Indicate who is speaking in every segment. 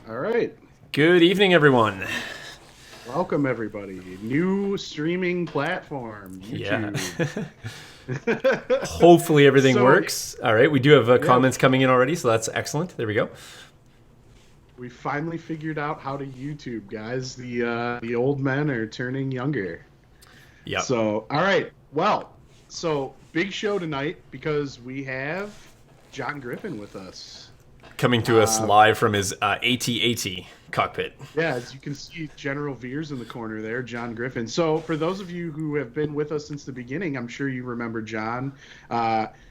Speaker 1: All right.
Speaker 2: Good evening, everyone.
Speaker 1: Welcome, everybody. New streaming platform,
Speaker 2: Yeah.
Speaker 1: YouTube.
Speaker 2: Hopefully everything
Speaker 1: So,
Speaker 2: works. All right. We do have
Speaker 1: yeah,
Speaker 2: comments coming in already, so that's excellent. There we go.
Speaker 1: we finally figured out how to YouTube, guys. The old men are turning younger.
Speaker 2: Yep.
Speaker 1: So, all right. Well, so big show tonight because we have John Griffin with us.
Speaker 2: Coming to us live from his AT-AT cockpit.
Speaker 1: Yeah, as you can see, General Veers in the corner there, John Griffin. So, for those of you who have been with us since the beginning, I'm sure you remember John.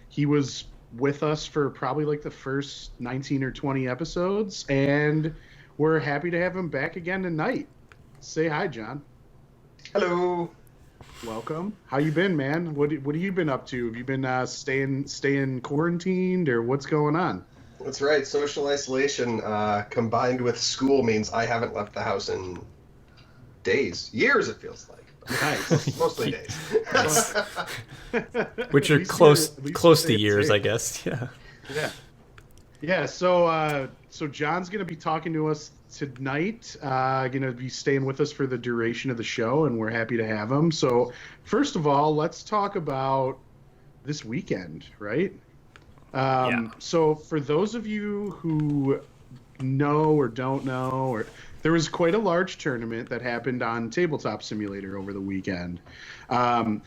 Speaker 1: He was with us for probably like the first 19 or 20 episodes, and we're happy to have him back again tonight. Say hi, John.
Speaker 3: Hello.
Speaker 1: Welcome. How you been, man? What have you been up to? Have you been staying quarantined, or what's going on?
Speaker 3: That's right. Social isolation combined with school means I haven't left the house in days. Years, it feels like.
Speaker 1: Nice.
Speaker 3: Mostly days.
Speaker 2: Which
Speaker 1: At
Speaker 2: are
Speaker 1: least
Speaker 2: close to
Speaker 1: you're
Speaker 2: years,
Speaker 1: safe.
Speaker 2: I guess. Yeah.
Speaker 1: Yeah. Yeah, so John's going to be talking to us tonight, going to be staying with us for the duration of the show, and we're happy to have him. So, first of all, let's talk about this weekend, right?
Speaker 2: Yeah.
Speaker 1: So, for those of you who know or don't know, or there was quite a large tournament that happened on Tabletop Simulator over the weekend. As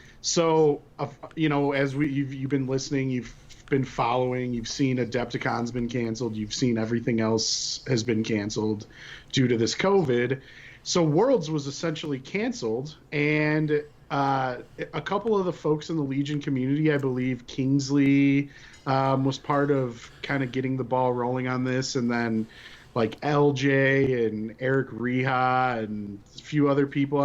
Speaker 1: you've been listening, you've been following, you've seen Adepticon's been canceled, you've seen everything else has been canceled due to this COVID. So Worlds was essentially canceled, and a couple of the folks in the Legion community, I believe Kingsley was part of kind of getting the ball rolling on this, and then like LJ and Eric Reha and a few other people.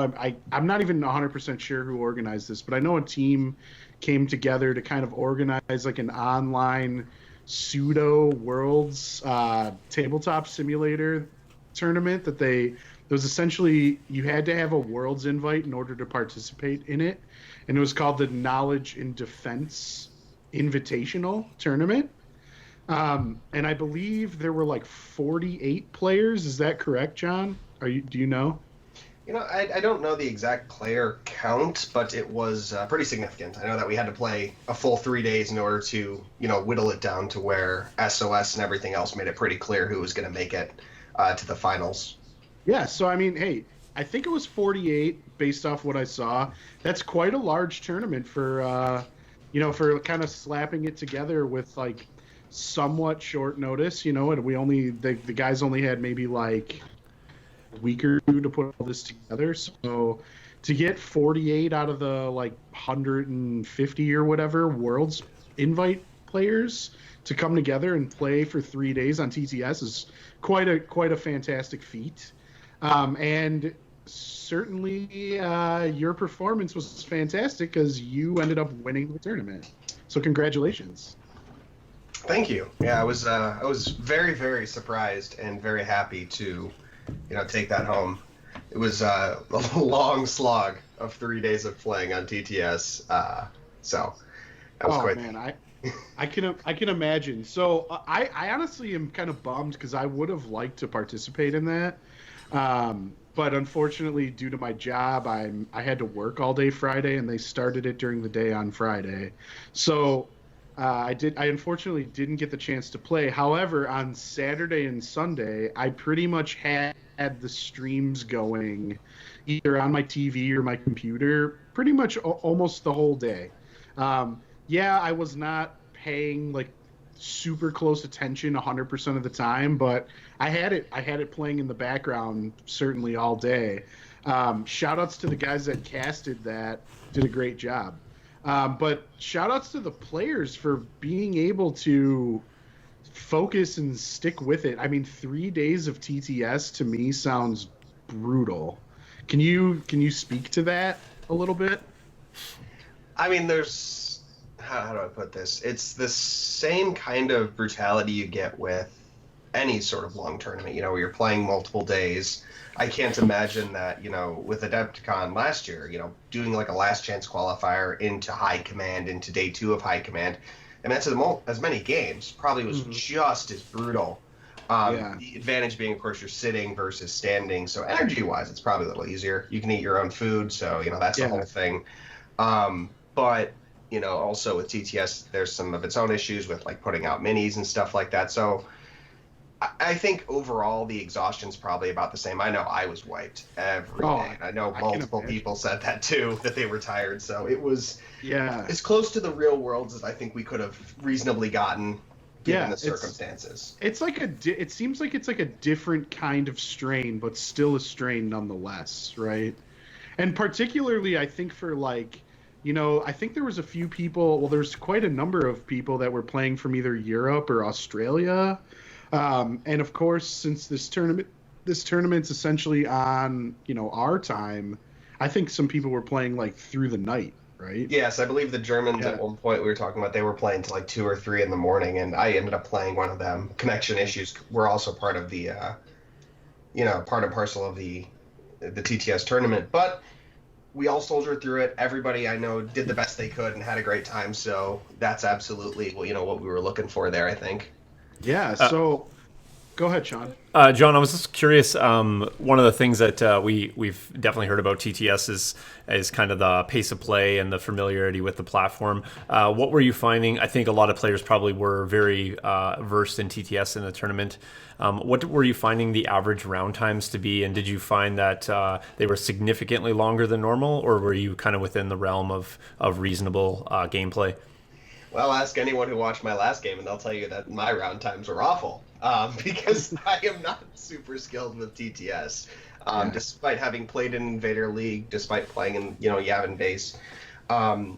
Speaker 1: I'm not even 100% sure who organized this, but I know a team came together to kind of organize like an online pseudo Worlds tabletop simulator tournament it was essentially you had to have a Worlds invite in order to participate in it, and it was called the Knowledge and Defense Invitational tournament. And I believe there were like 48 players. Is that correct, John? Do you know?
Speaker 3: I don't know the exact player count, but it was pretty significant. I know that we had to play a full 3 days in order to, whittle it down to where SOS and everything else made it pretty clear who was going to make it to the finals.
Speaker 1: Yeah, so I mean, hey, I think it was 48 based off what I saw. That's quite a large tournament for for kind of slapping it together with like somewhat short notice, and the guys only had maybe like a week or two to put all this together. So to get 48 out of the like 150 or whatever Worlds invite players to come together and play for 3 days on TTS is quite a fantastic feat. And certainly your performance was fantastic because you ended up winning the tournament. So congratulations.
Speaker 3: Thank you. Yeah, I was very, very surprised and very happy to, take that home. It was a long slog of 3 days of playing on TTS. So that was quite.
Speaker 1: Man, I can imagine. So I honestly am kind of bummed because I would have liked to participate in that. But unfortunately, due to my job, I had to work all day Friday, and they started it during the day on Friday. So I unfortunately didn't get the chance to play. However, on Saturday and Sunday, I pretty much had the streams going either on my TV or my computer pretty much almost the whole day. Yeah, I was not paying like super close attention 100% of the time, but I had it playing in the background certainly all day. Shout outs to the guys that casted that, did a great job. But shout outs to the players for being able to focus and stick with it. I mean, 3 days of TTS to me sounds brutal. Can you speak to that a little bit?
Speaker 3: I mean, there's how do I put this? It's the same kind of brutality you get with any sort of long tournament, where you're playing multiple days. I can't imagine that, with Adepticon last year, doing like a last chance qualifier into high command, into day 2 of high command, and that's as many games, probably was just as brutal.
Speaker 1: Yeah.
Speaker 3: The advantage being, of course, you're sitting versus standing. So energy-wise, it's probably a little easier. You can eat your own food, so that's the whole thing. But also with TTS, there's some of its own issues with like putting out minis and stuff like that. So I think overall the exhaustion's probably about the same. I know I was wiped every day. And I know multiple people said that too, that they were tired. So it was as close to the real world as I think we could have reasonably gotten given the circumstances.
Speaker 1: It's like it seems like it's like a different kind of strain, but still a strain nonetheless, right? And particularly, I think for like, I think there was a few people. Well, there's quite a number of people that were playing from either Europe or Australia. And of course, since this tournament's essentially on, our time, I think some people were playing like through the night, right?
Speaker 3: Yes, I believe the Germans at one point we were talking about, they were playing till like 2 or 3 in the morning, and I ended up playing one of them. Connection issues were also part of the, part and parcel of the TTS tournament, but we all soldiered through it. Everybody I know did the best they could and had a great time, so that's absolutely, what we were looking for there, I think.
Speaker 1: Yeah, so go ahead, Sean.
Speaker 2: John, I was just curious. One of the things that we've definitely heard about TTS is kind of the pace of play and the familiarity with the platform. What were you finding? I think a lot of players probably were very versed in TTS in the tournament. What were you finding the average round times to be, and did you find that they were significantly longer than normal, or were you kind of within the realm of reasonable gameplay?
Speaker 3: Well, ask anyone who watched my last game, and they'll tell you that my round times were awful because I am not super skilled with TTS. Despite having played in Invader League, despite playing in Yavin base, and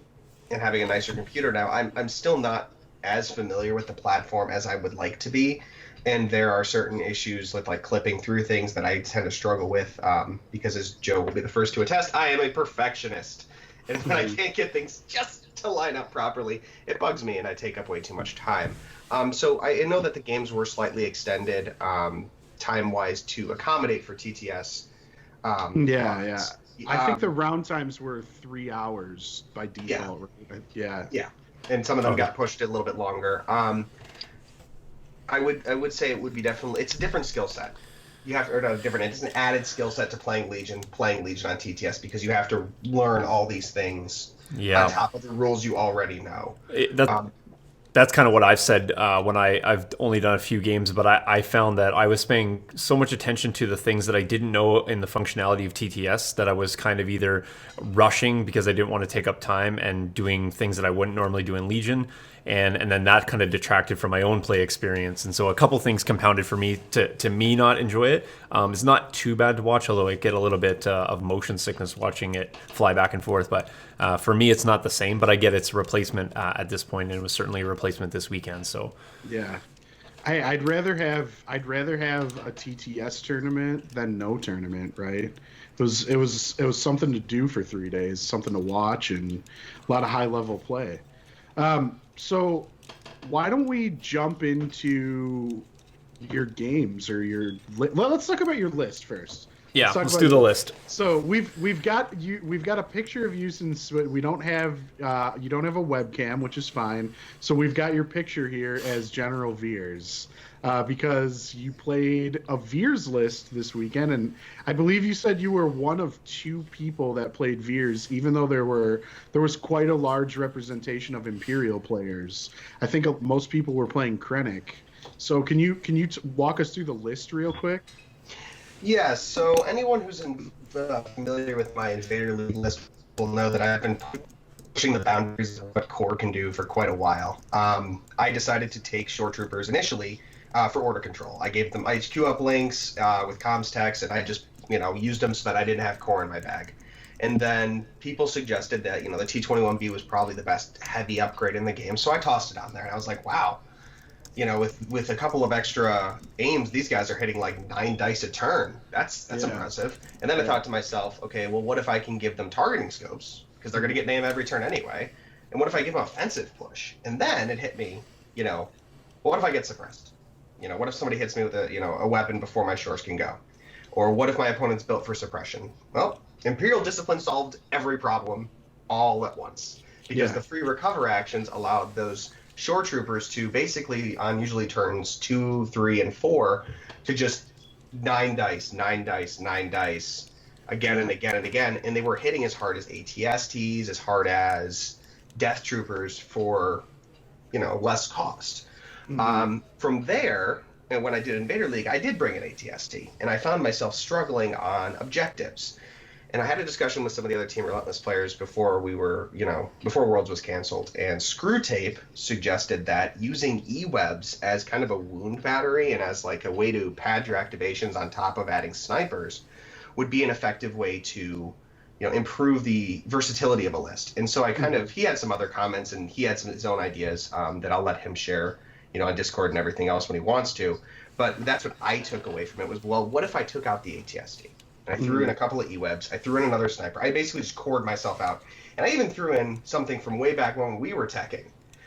Speaker 3: having a nicer computer now, I'm still not as familiar with the platform as I would like to be. And there are certain issues with like clipping through things that I tend to struggle with because, as Joe will be the first to attest, I am a perfectionist. And when I can't get things just to line up properly, it bugs me and I take up way too much time. So I know that the games were slightly extended time-wise to accommodate for TTS.
Speaker 1: I think the round times were 3 hours by default. Yeah.
Speaker 3: And some of them got pushed a little bit longer. I would say it would be definitely, it's a different skill set. You have to, it's an added skill set to playing Legion on TTS, because you have to learn all these things on top of the rules you already know.
Speaker 2: That's kind of what I've said when I've only done a few games, but I found that I was paying so much attention to the things that I didn't know in the functionality of TTS that I was kind of either rushing because I didn't want to take up time and doing things that I wouldn't normally do in Legion. And then that kind of detracted from my own play experience. And so a couple things compounded for me to me not enjoy it. It's not too bad to watch, although I get a little bit of motion sickness watching it fly back and forth. But for me, it's not the same. But I get its replacement at this point, and it was certainly a replacement this weekend. So
Speaker 1: yeah, I'd rather have a TTS tournament than no tournament, right? It was something to do for 3 days, something to watch, and a lot of high level play. So why don't we jump into your games or let's talk about your list first.
Speaker 2: Yeah, let's do the list.
Speaker 1: So we've got a picture of you, since we don't have you don't have a webcam, which is fine. So we've got your picture here as General Veers. Because you played a Veers list this weekend, and I believe you said you were one of 2 people that played Veers, even though there was quite a large representation of Imperial players. I think most people were playing Krennic. So can you walk us through the list real quick?
Speaker 3: Yeah, so anyone who's familiar with my Invader League list will know that I've been pushing the boundaries of what core can do for quite a while. I decided to take Shore Troopers initially for order control. I gave them HQ uplinks with comms text, and I just used them so that I didn't have core in my bag. And then people suggested that the T-21B was probably the best heavy upgrade in the game, so I tossed it on there, and I was like, wow, with a couple of extra aims, these guys are hitting like 9 dice a turn. That's impressive. And then I thought to myself, okay, well, what if I can give them targeting scopes, because they're going to get name every turn anyway, and what if I give them offensive push? And then it hit me, well, what if I get suppressed? What if somebody hits me with a weapon before my shores can go? Or what if my opponent's built for suppression? Well, Imperial Discipline solved every problem all at once, because the free recover actions allowed those shore troopers to basically on usually turns 2, 3, and 4 to just 9 dice, 9 dice, 9 dice again and again and again, and they were hitting as hard as ATSTs, as hard as death troopers for less cost. From there, and when I did Invader League, I did bring an ATST, and I found myself struggling on objectives. And I had a discussion with some of the other Team Relentless players before before Worlds was canceled, and Screwtape suggested that using E-webs as kind of a wound battery and as like a way to pad your activations on top of adding snipers would be an effective way to improve the versatility of a list. And so I he had some other comments, and he had his own ideas that I'll let him share, on Discord and everything else when he wants to. But that's what I took away from it was, well, what if I took out the ATST? And I threw in a couple of E-webs. I threw in another sniper. I basically just cored myself out. And I even threw in something from way back when we were teching,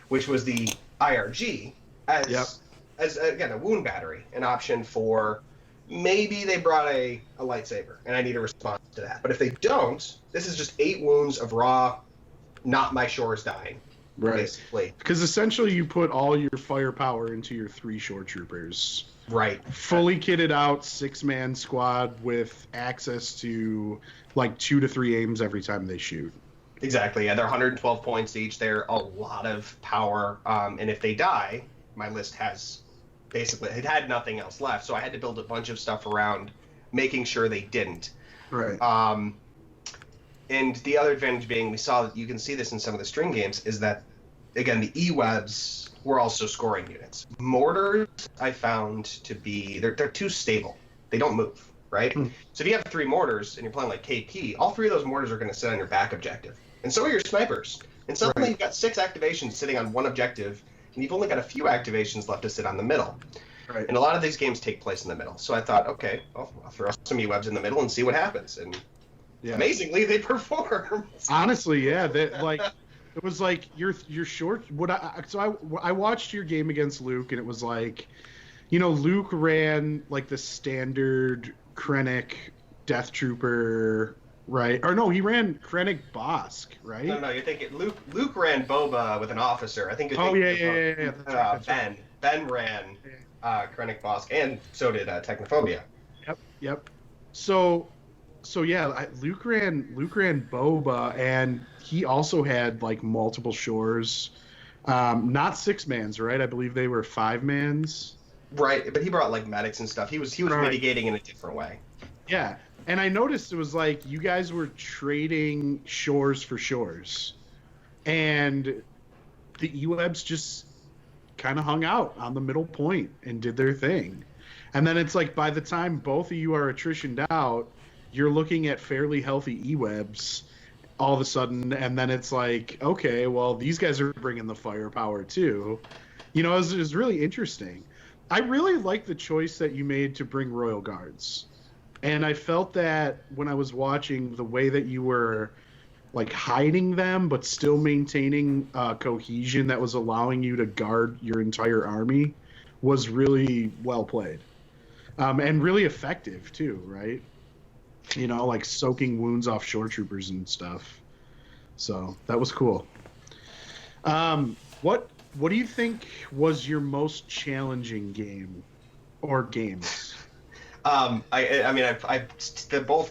Speaker 3: which was the IRG as again, a wound battery, an option for maybe they brought a lightsaber, and I need a response to that. But if they don't, this is just 8 wounds of raw, not my shores dying.
Speaker 1: Right.
Speaker 3: Basically.
Speaker 1: Because essentially you put all your firepower into your 3 shore troopers.
Speaker 3: Right.
Speaker 1: Fully kitted out 6-man squad with access to like 2 to 3 aims every time they shoot.
Speaker 3: Exactly. Yeah, they're 112 points each. They're a lot of power. And if they die, my list has it had nothing else left. So I had to build a bunch of stuff around making sure they didn't.
Speaker 1: Right.
Speaker 3: And the other advantage being, you can see this in some of the string games, is that, again, the E-webs were also scoring units. Mortars, I found to be, they're too stable. They don't move, right? So if you have 3 mortars and you're playing like KP, all 3 of those mortars are going to sit on your back objective. And so are your snipers. And suddenly you've got 6 activations sitting on one objective, and you've only got a few activations left to sit on the middle.
Speaker 1: Right.
Speaker 3: And a lot of these games take place in the middle. So I thought, okay, I'll throw some E-webs in the middle and see what happens. And amazingly, they performed.
Speaker 1: Honestly, yeah. It was like you're short. I watched your game against Luke, and it was like, Luke ran like the standard Krennic Death Trooper, right? Or no, he ran Krennic Bosk, right?
Speaker 3: No, you're thinking Luke ran Boba with an officer. I think.
Speaker 1: Yeah. That's right.
Speaker 3: Ben ran Krennic Bosk, and so did Technophobia.
Speaker 1: Yep. So yeah, Luke ran Boba, and he also had like multiple shores, not 6-mans, right? I believe they were 5-mans.
Speaker 3: Right, but he brought like medics and stuff. He was mitigating in a different way.
Speaker 1: Yeah, and I noticed it was like you guys were trading shores for shores, and the E-webs just kind of hung out on the middle point and did their thing. And then it's like by the time both of you are attritioned out, you're looking at fairly healthy E-webs all of a sudden, and then it's like, okay, well, these guys are bringing the firepower too. It was really interesting. I really like the choice that you made to bring Royal Guards. And I felt that when I was watching the way that you were like hiding them, but still maintaining cohesion that was allowing you to guard your entire army was really well played. And really effective too, right? Like soaking wounds off shore troopers and stuff. So that was cool. What do you think was your most challenging game or games?
Speaker 3: Both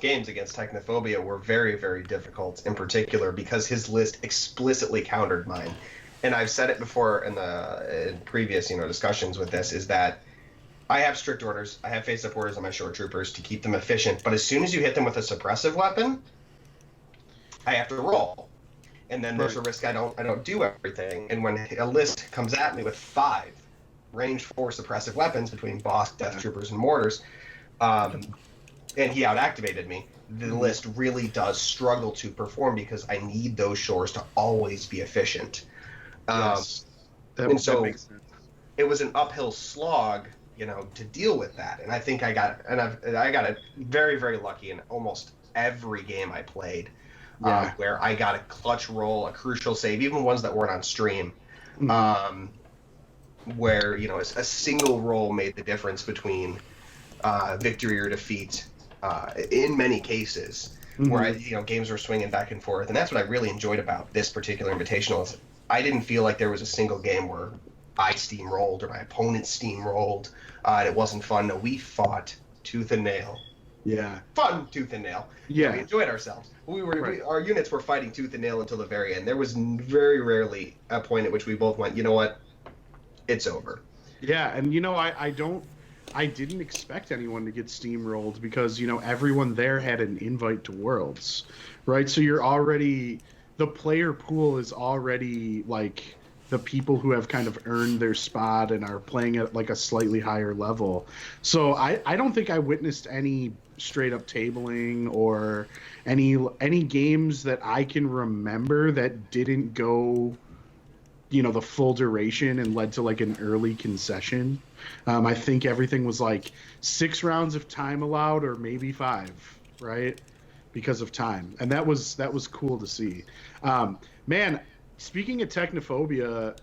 Speaker 3: games against Technophobia were very, very difficult, in particular because his list explicitly countered mine. And I've said it before in previous, discussions with this, is that I have strict orders. I have face-up orders on my shore troopers to keep them efficient. But as soon as you hit them with a suppressive weapon, I have to roll. And then there's a risk I don't do everything. And when a list comes at me with 5 range 4 suppressive weapons between Bosk, Death Troopers, and Mortars, and he out-activated me, the list really does struggle to perform because I need those shores to always be efficient.
Speaker 1: Yes. That makes sense.
Speaker 3: It was an uphill slog, to deal with that. And I think I got it very, very lucky in almost every game I played, where I got a clutch roll, a crucial save, even ones that weren't on stream, where, a single roll made the difference between victory or defeat in many cases, where games were swinging back and forth. And that's what I really enjoyed about this particular invitational. I didn't feel like there was a single game where I steamrolled or my opponent steamrolled, and it wasn't fun. No, we fought tooth and nail.
Speaker 1: Yeah.
Speaker 3: Fun tooth and nail.
Speaker 1: Yeah.
Speaker 3: We enjoyed ourselves.
Speaker 1: Right.
Speaker 3: Our units were fighting tooth and nail until the very end. There was very rarely a point at which we both went, you know what, it's over.
Speaker 1: Yeah, and I didn't expect anyone to get steamrolled because, everyone there had an invite to Worlds, right? So the player pool is already like the people who have kind of earned their spot and are playing at like a slightly higher level. So I don't think I witnessed any straight up tabling or any games that I can remember that didn't go the full duration and led to like an early concession. I think everything was like 6 rounds of time allowed or maybe 5, right? Because of time. And that was cool to see. Man, speaking of Technophobia,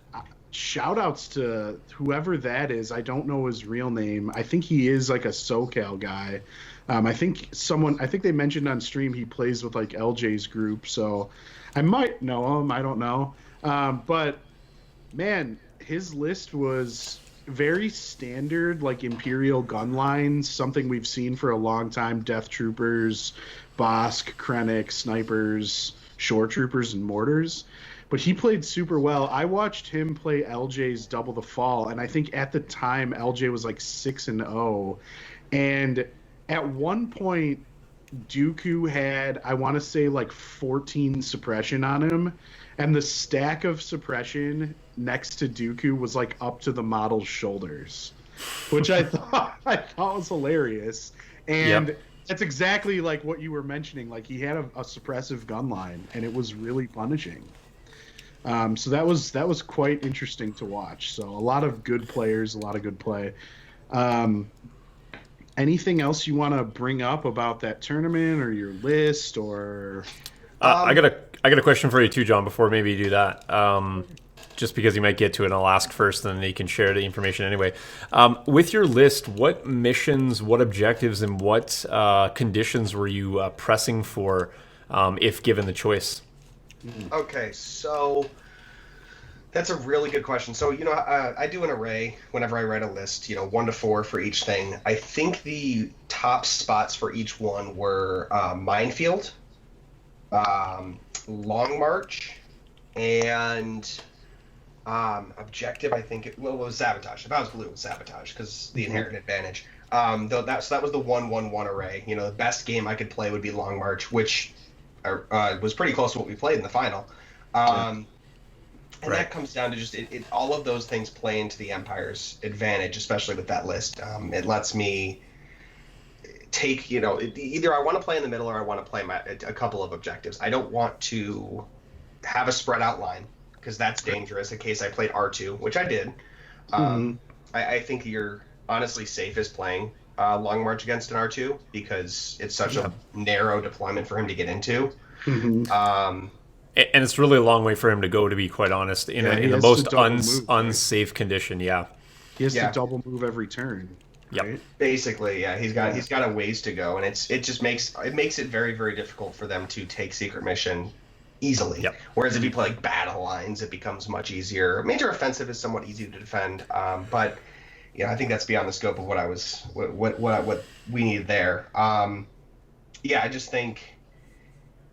Speaker 1: shout outs to whoever that is. I don't know his real name. I think he is like a SoCal guy. I think they mentioned on stream he plays with like LJ's group, so I might know him. I don't know. But man, his list was very standard, like Imperial gun lines, something we've seen for a long time. Death Troopers, Bosk, Krennic, Snipers, Shore Troopers, and Mortars. But he played super well. I watched him play LJ's Double the Fall, and I think at the time LJ was like 6-0. And at one point, Dooku had, I want to say, like 14 suppression on him, and the stack of suppression next to Dooku was like up to the model's shoulders, which I thought was hilarious. And that's exactly like what you were mentioning. Like he had a suppressive gun line, and it was really punishing. So that was quite interesting to watch. So a lot of good players, a lot of good play. Anything else you want to bring up about that tournament or your list or?
Speaker 2: I got a question for you too, John. Before maybe you do that, just because you might get to it, and I'll ask first, and then you can share the information anyway. With your list, what missions, what objectives, and what conditions were you pressing for, if given the choice?
Speaker 3: Okay, so that's a really good question. So, I do an array whenever I write a list, 1 to 4 for each thing. I think the top spots for each one were Minefield, Long March, and Objective, I think it was Sabotage. If I was blue, it was Sabotage, because the inherent advantage. So that was the 1-1-1 array. The best game I could play would be Long March, which was pretty close to what we played in the final. And that comes down to just all of those things play into the Empire's advantage, especially with that list. It lets me take, either I want to play in the middle or I want to play a couple of objectives. I don't want to have a spread out line because that's dangerous in case I played R2, which I did. I think you're honestly safest playing Long March against an R2 because it's such a narrow deployment for him to get into.
Speaker 2: And it's really a long way for him to go, to be quite honest, in the most unsafe condition. Yeah,
Speaker 1: he has to double move every turn. Right?
Speaker 2: Yep.
Speaker 3: Basically, yeah, he's got a ways to go, and it just makes it very, very difficult for them to take secret mission easily.
Speaker 2: Yep.
Speaker 3: Whereas if you play like battle lines, it becomes much easier. Major offensive is somewhat easy to defend, but I think that's beyond the scope of what we need there. I just think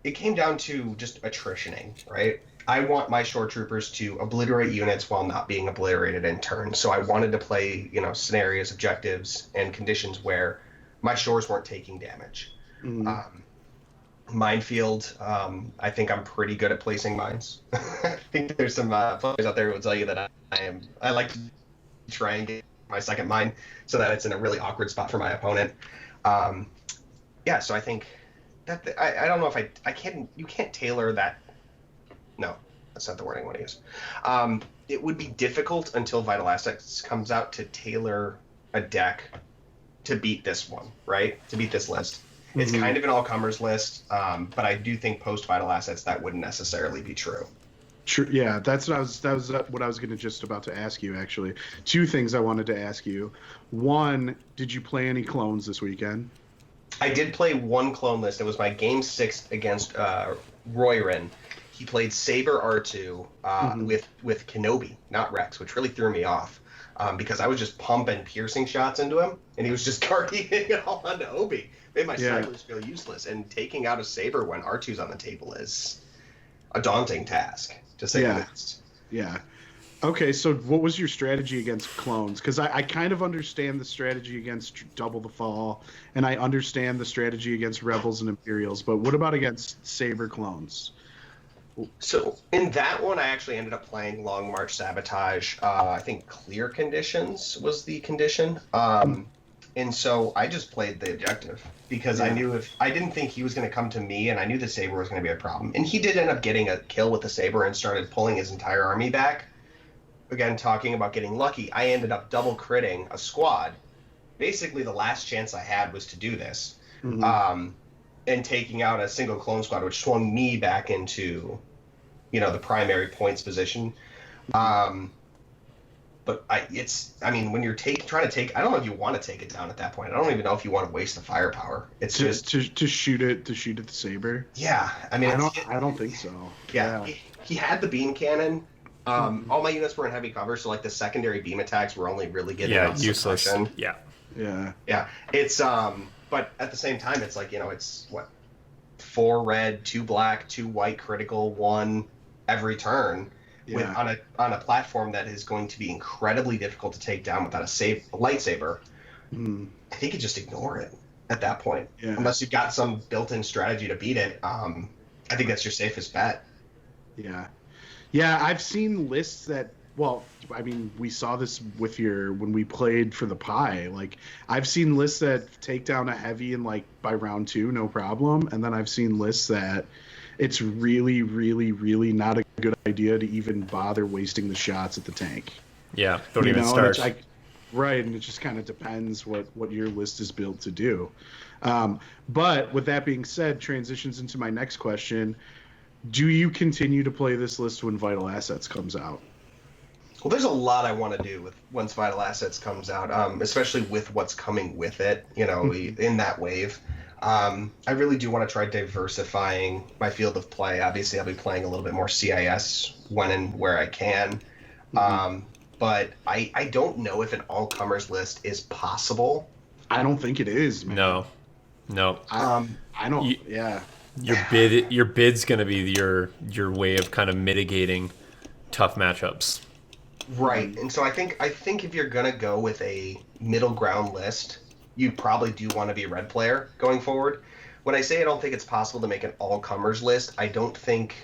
Speaker 3: it came down to just attritioning, right? I want my shore troopers to obliterate units while not being obliterated in turn. So I wanted to play, scenarios, objectives, and conditions where my shores weren't taking damage. Minefield, I think I'm pretty good at placing mines. I think there's some players out there who will tell you that I like to try and get my second mine so that it's in a really awkward spot for my opponent. So I think that I don't know if you can't tailor that. No, that's not the wording I want to use. It would be difficult until Vital Assets comes out to tailor a deck to beat this one, right? To beat this list. It's kind of an all-comers list, but I do think post Vital Assets that wouldn't necessarily be true.
Speaker 1: True. Yeah, that was what I was just about to ask you, actually. 2 things I wanted to ask you. 1, did you play any clones this weekend?
Speaker 3: I did play 1 clone list. It was my game 6 against Wren. he played Saber R2 with Kenobi, not Rex, which really threw me off because I was just pumping piercing shots into him, and he was just guarding it all onto Obi. Made my snipers feel useless, and taking out a Saber when R2's on the table is a daunting task, to say the least.
Speaker 1: Yeah. Okay, so what was your strategy against clones? Because I kind of understand the strategy against Double the Fall, and I understand the strategy against Rebels and Imperials, but what about against Saber clones?
Speaker 3: So in that one, I actually ended up playing Long March Sabotage. I think Clear Conditions was the condition. And so I just played the objective because I knew I didn't think he was going to come to me, and I knew the Saber was going to be a problem. And he did end up getting a kill with the Saber and started pulling his entire army back. Again, talking about getting lucky, I ended up double critting a squad. Basically, the last chance I had was to do this. And taking out a single clone squad, which swung me back into, the primary points position. But when you're trying to take, I don't know if you want to take it down at that point. I don't even know if you want to waste the firepower. It's just
Speaker 1: to shoot at the Saber.
Speaker 3: Yeah, I
Speaker 1: don't think so.
Speaker 3: Yeah. He had the beam cannon. All my units were in heavy cover, so like the secondary beam attacks were only really getting
Speaker 2: useless.
Speaker 3: Suppression.
Speaker 1: Yeah.
Speaker 3: It's but at the same time, it's like it's what 4 red, 2 black, 2 white, critical 1 every turn. With on a platform that is going to be incredibly difficult to take down without a lightsaber. I think you just ignore it at that point, unless you've got some built-in strategy to beat it. I think that's your safest bet.
Speaker 1: Yeah, I've seen lists that. Well, I mean, we saw this with when we played for the Pi. Like, I've seen lists that take down a heavy in by round 2, no problem, and then I've seen lists that it's really, really, really not a good idea to even bother wasting the shots at the tank.
Speaker 2: Yeah, don't even start.
Speaker 1: Right, and it just kind of depends what your list is built to do. But with that being said, transitions into my next question. Do you continue to play this list when Vital Assets comes out?
Speaker 3: Well, there's a lot I want to do once Vital Assets comes out, especially with what's coming with it, in that wave. I really do want to try diversifying my field of play. Obviously, I'll be playing a little bit more CIS when and where I can. But I don't know if an all-comers list is possible.
Speaker 1: I don't think it is, man.
Speaker 2: No.
Speaker 1: I don't.
Speaker 2: Your bid's going to be your way of kind of mitigating tough matchups.
Speaker 3: Right. And so I think if you're going to go with a middle ground list, you probably do want to be a red player going forward. When I say I don't think it's possible to make an all-comers list, I don't think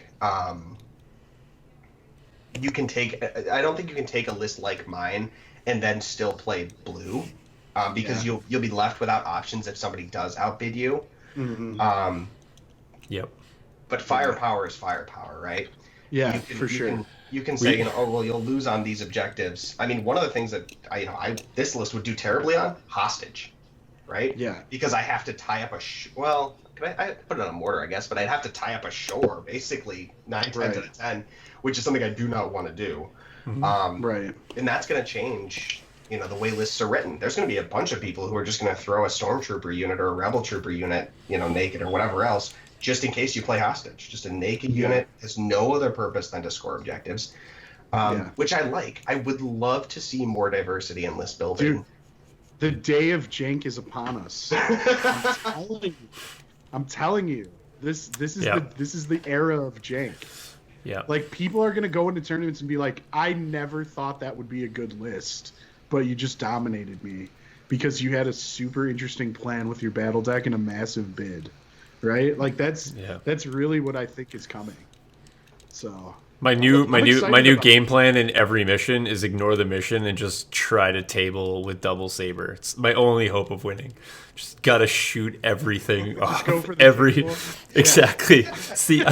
Speaker 3: you can take a list like mine and then still play blue, because you'll be left without options if somebody does outbid you.
Speaker 2: Yep.
Speaker 3: But firepower is firepower, right?
Speaker 1: Yeah, for sure.
Speaker 3: You can say, you'll lose on these objectives. I mean, one of the things that this list would do terribly on hostage, right?
Speaker 1: Yeah.
Speaker 3: Because I have to tie up I put it on a mortar, I guess, but I'd have to tie up a shore basically 9 times out of 10, which is something I do not want to do.
Speaker 1: Right.
Speaker 3: And that's going to change, the way lists are written. There's going to be a bunch of people who are just going to throw a stormtrooper unit or a rebel trooper unit, naked or whatever else, just in case you play hostage. Just a naked unit has no other purpose than to score objectives, which I like. I would love to see more diversity in list building.
Speaker 1: Dude, the day of jank is upon us. I'm telling you. This is the era of jank.
Speaker 2: Yeah.
Speaker 1: Like, people are gonna go into tournaments and be like, I never thought that would be a good list, but you just dominated me because you had a super interesting plan with your battle deck and a massive bid. Right? Like, that's really what I think is coming. So
Speaker 2: my new game plan in every mission is ignore the mission and just try to table with double saber. It's my only hope of winning. Just gotta shoot everything off.
Speaker 1: Go for the table.
Speaker 2: Exactly. See,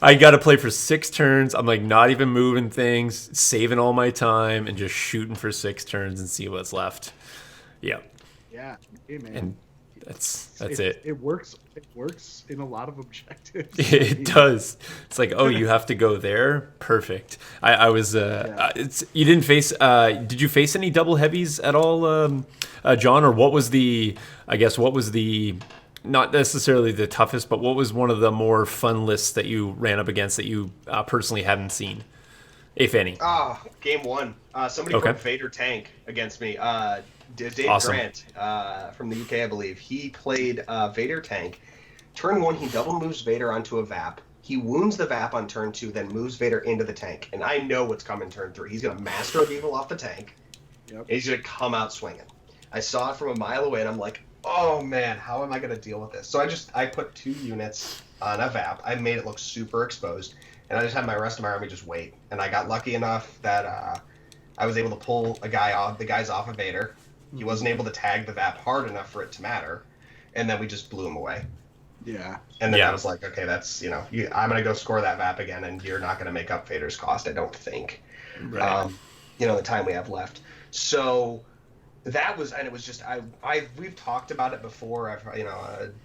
Speaker 2: I gotta play for 6 turns. I'm like not even moving things, saving all my time, and just shooting for 6 turns and see what's left. Yeah.
Speaker 1: Yeah. Hey, man.
Speaker 2: And that's it.
Speaker 1: It works. It works in a lot of objectives.
Speaker 2: It does. It's like, oh, you have to go there. Perfect. I was. You didn't face. Did you face any double heavies at all, John? Or what was the? I guess what was the not necessarily the toughest, but what was one of the more fun lists that you ran up against that you personally hadn't seen, if any?
Speaker 3: Game one. Somebody
Speaker 2: Okay.
Speaker 3: put Vader Tank against me. Dave
Speaker 2: Awesome.
Speaker 3: Grant from the UK, I believe. He played Vader Tank. Turn 1, he double moves Vader onto a VAP. He wounds the VAP on turn 2, then moves Vader into the tank. And I know what's coming turn 3. He's going to Master of Evil off the tank.
Speaker 1: Yep.
Speaker 3: And he's going to come out swinging. I saw it from a mile away, and I'm like, oh, man, how am I going to deal with this? So I put 2 units on a VAP. I made it look super exposed. And I just had my rest of my army just wait. And I got lucky enough that I was able to pull the guys off of Vader. He wasn't able to tag the VAP hard enough for it to matter. And then we just blew him away.
Speaker 1: Yeah.
Speaker 3: And then I was like, okay, that's, I'm going to go score that VAP again, and you're not going to make up Vader's cost, I don't think.
Speaker 2: Right.
Speaker 3: The time we have left. So that was, and it was just, we've talked about it before.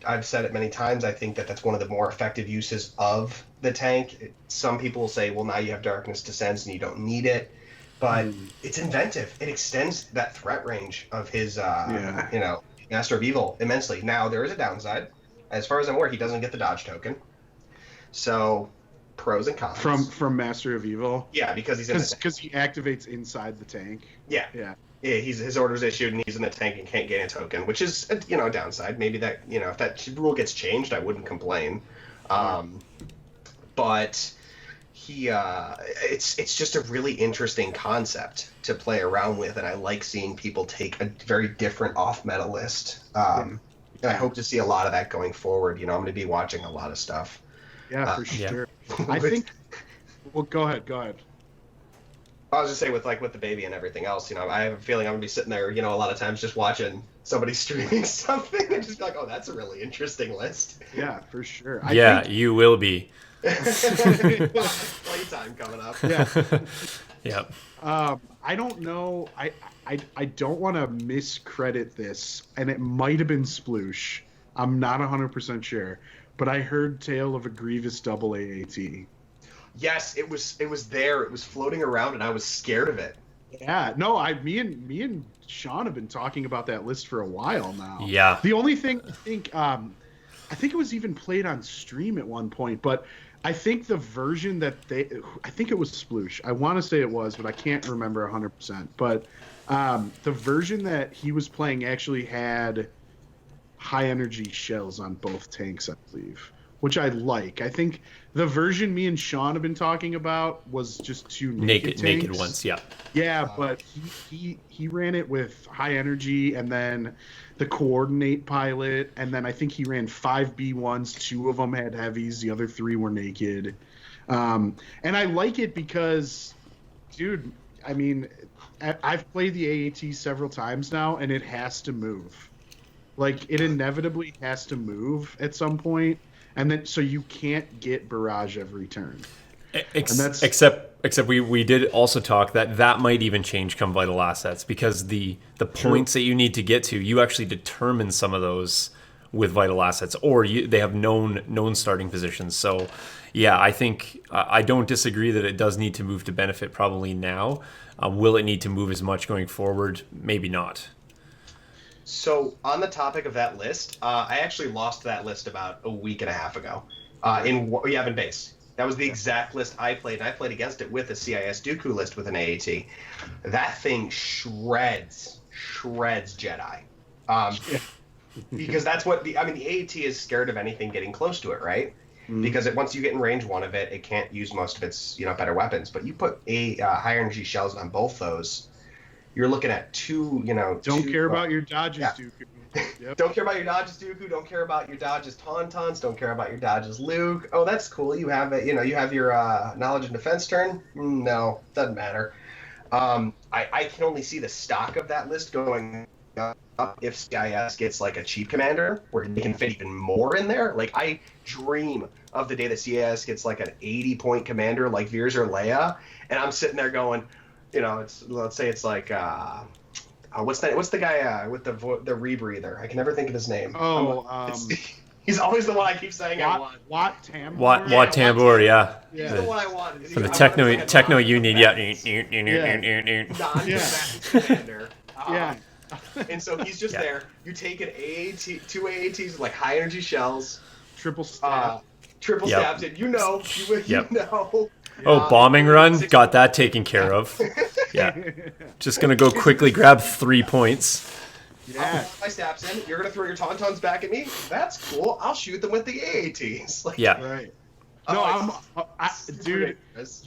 Speaker 3: I've said it many times. I think that's one of the more effective uses of the tank. Some people will say, well, now you have Darkness Descends and you don't need it. But it's inventive. It extends that threat range of his, Master of Evil immensely. Now, there is a downside. As far as I'm aware, he doesn't get the dodge token. So, pros and cons.
Speaker 1: From Master of Evil?
Speaker 3: Yeah, because he's in the tank.
Speaker 1: Because he activates inside the tank.
Speaker 3: Yeah.
Speaker 1: Yeah.
Speaker 3: Yeah, his order's issued and he's in the tank and can't gain a token, which is, a downside. Maybe that, if that rule gets changed, I wouldn't complain. But he, it's just a really interesting concept to play around with, and I like seeing people take a very different off-meta list. And I hope to see a lot of that going forward. I'm going to be watching a lot of stuff.
Speaker 1: Yeah, for sure. I think. Well, go ahead.
Speaker 3: I was just saying with the baby and everything else. I have a feeling I'm going to be sitting there, a lot of times just watching somebody streaming something and just be like, oh, that's a really interesting list.
Speaker 1: Yeah, for sure.
Speaker 2: You will be.
Speaker 3: Playtime coming up.
Speaker 1: Yeah.
Speaker 2: Yep.
Speaker 1: I don't know. I don't want to miscredit this, and it might have been Sploosh. I'm not 100% sure, but I heard tale of a Grievous double AAT.
Speaker 3: Yes, it was there. It was floating around, and I was scared of it.
Speaker 1: Yeah, no, me and Sean have been talking about that list for a while now.
Speaker 2: Yeah.
Speaker 1: The only thing I think it was even played on stream at one point, but I think the version I think it was Sploosh. I want to say it was, but I can't remember 100%. But the version that he was playing actually had high energy shells on both tanks, I believe, which I like. I think the version me and Sean have been talking about was just 2 naked tanks.
Speaker 2: Naked ones, yeah.
Speaker 1: Yeah, but he ran it with high energy, and then the coordinate pilot, and then I think he ran 5 B1s. 2 of them had heavies, the other 3 were naked. And I like it because, dude, I mean, I've played the AAT several times now, and it has to move. Like, it inevitably has to move at some point, and then so you can't get barrage every turn.
Speaker 2: Except we did also talk that might even change come Vital Assets, because the points that you need to get to, you actually determine some of those with Vital Assets, or they have known starting positions. So yeah, I think I don't disagree that it does need to move to benefit probably now. Will it need to move as much going forward? Maybe not.
Speaker 3: So on the topic of that list, I actually lost that list about a week and a half ago in base. That was the exact list I played, and I played against it with a CIS Dooku list with an AAT. That thing shreds Jedi. Because that's what the AAT is scared of anything getting close to it, right? Because once you get in range 1 of it, it can't use most of its better weapons. But you put high energy shells on both those, you're looking at 2.
Speaker 1: Don't care about your dodges, Dooku. Yep.
Speaker 3: Don't care about your dodges, Dooku. Don't care about your dodges, Tauntauns. Don't care about your dodges, Luke. Oh, that's cool. You have it. You have your knowledge and defense turn. No, doesn't matter. I can only see the stock of that list going up if CIS gets like a cheap commander where they can fit even more in there. Like, I dream of the day that CIS gets like an 80-point commander like Veers or Leia, and I'm sitting there going, let's say it's like. What's the guy with the rebreather? I can never think of his name. He's always the one I keep saying I want.
Speaker 1: Wat Tambor.
Speaker 2: Wat Tambor, yeah.
Speaker 3: He's the one I want.
Speaker 2: For the techno union, yeah.
Speaker 3: Non-combatant commander.
Speaker 1: Yeah.
Speaker 3: And so he's just
Speaker 2: Yeah.
Speaker 3: there. You take an AAT, 2 AATs, like high energy shells,
Speaker 1: Triple stab.
Speaker 3: triple
Speaker 2: Yep.
Speaker 3: stabs it. You know.
Speaker 2: Oh, bombing run,
Speaker 3: 6
Speaker 2: got that taken care of. Yeah, just gonna go quickly grab 3 points.
Speaker 1: Yeah.
Speaker 3: My stabs in. You're gonna throw your tauntauns back at me. That's cool. I'll shoot them with the AATs. Like,
Speaker 2: Yeah,
Speaker 1: Right.
Speaker 3: oh,
Speaker 1: No,
Speaker 3: it's
Speaker 1: dude.
Speaker 3: ridiculous.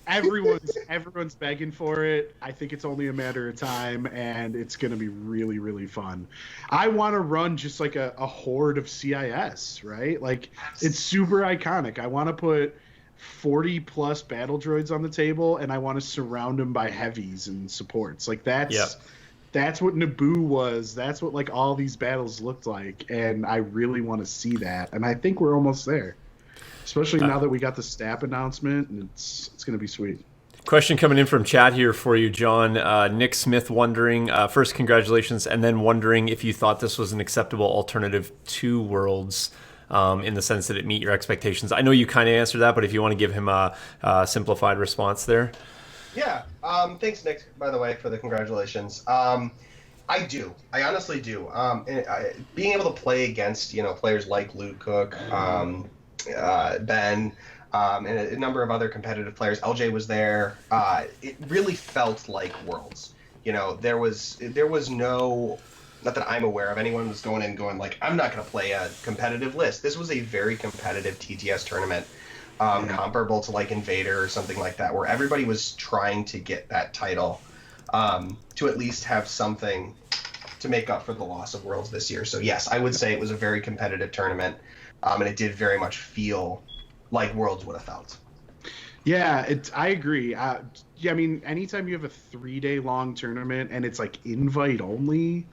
Speaker 1: Everyone's begging for it. I think it's only a matter of time, and it's going to be really, really fun. I want to run just like a horde of CIS, right? Like, it's super iconic. I want to put 40 plus battle droids on the table, and I want to surround them by heavies and supports. Like, that's what Naboo was. That's what like all these battles looked like, and I really want to see that. And I think we're almost there. Especially now that we got the STAP announcement, and it's going to be sweet.
Speaker 2: Question coming in from chat here for you, John. Nick Smith wondering, first, congratulations, and then wondering if you thought this was an acceptable alternative to Worlds in the sense that it meet your expectations. I know you kind of answered that, but if you want to give him a simplified response there.
Speaker 3: Yeah. Thanks, Nick, by the way, for the congratulations. I do. I honestly do. Being able to play against, players like Luke Cook, Ben, and a number of other competitive players. LJ was there. It really felt like Worlds. There was no, not that I'm aware of, anyone was going in going like, I'm not going to play a competitive list. This was a very competitive TTS tournament, comparable to like Invader or something like that, where everybody was trying to get that title, to at least have something to make up for the loss of Worlds this year. So yes, I would say it was a very competitive tournament. And it did very much feel like Worlds would have felt.
Speaker 1: Yeah, I agree. I mean, anytime you have a 3-day long tournament and it's like invite only,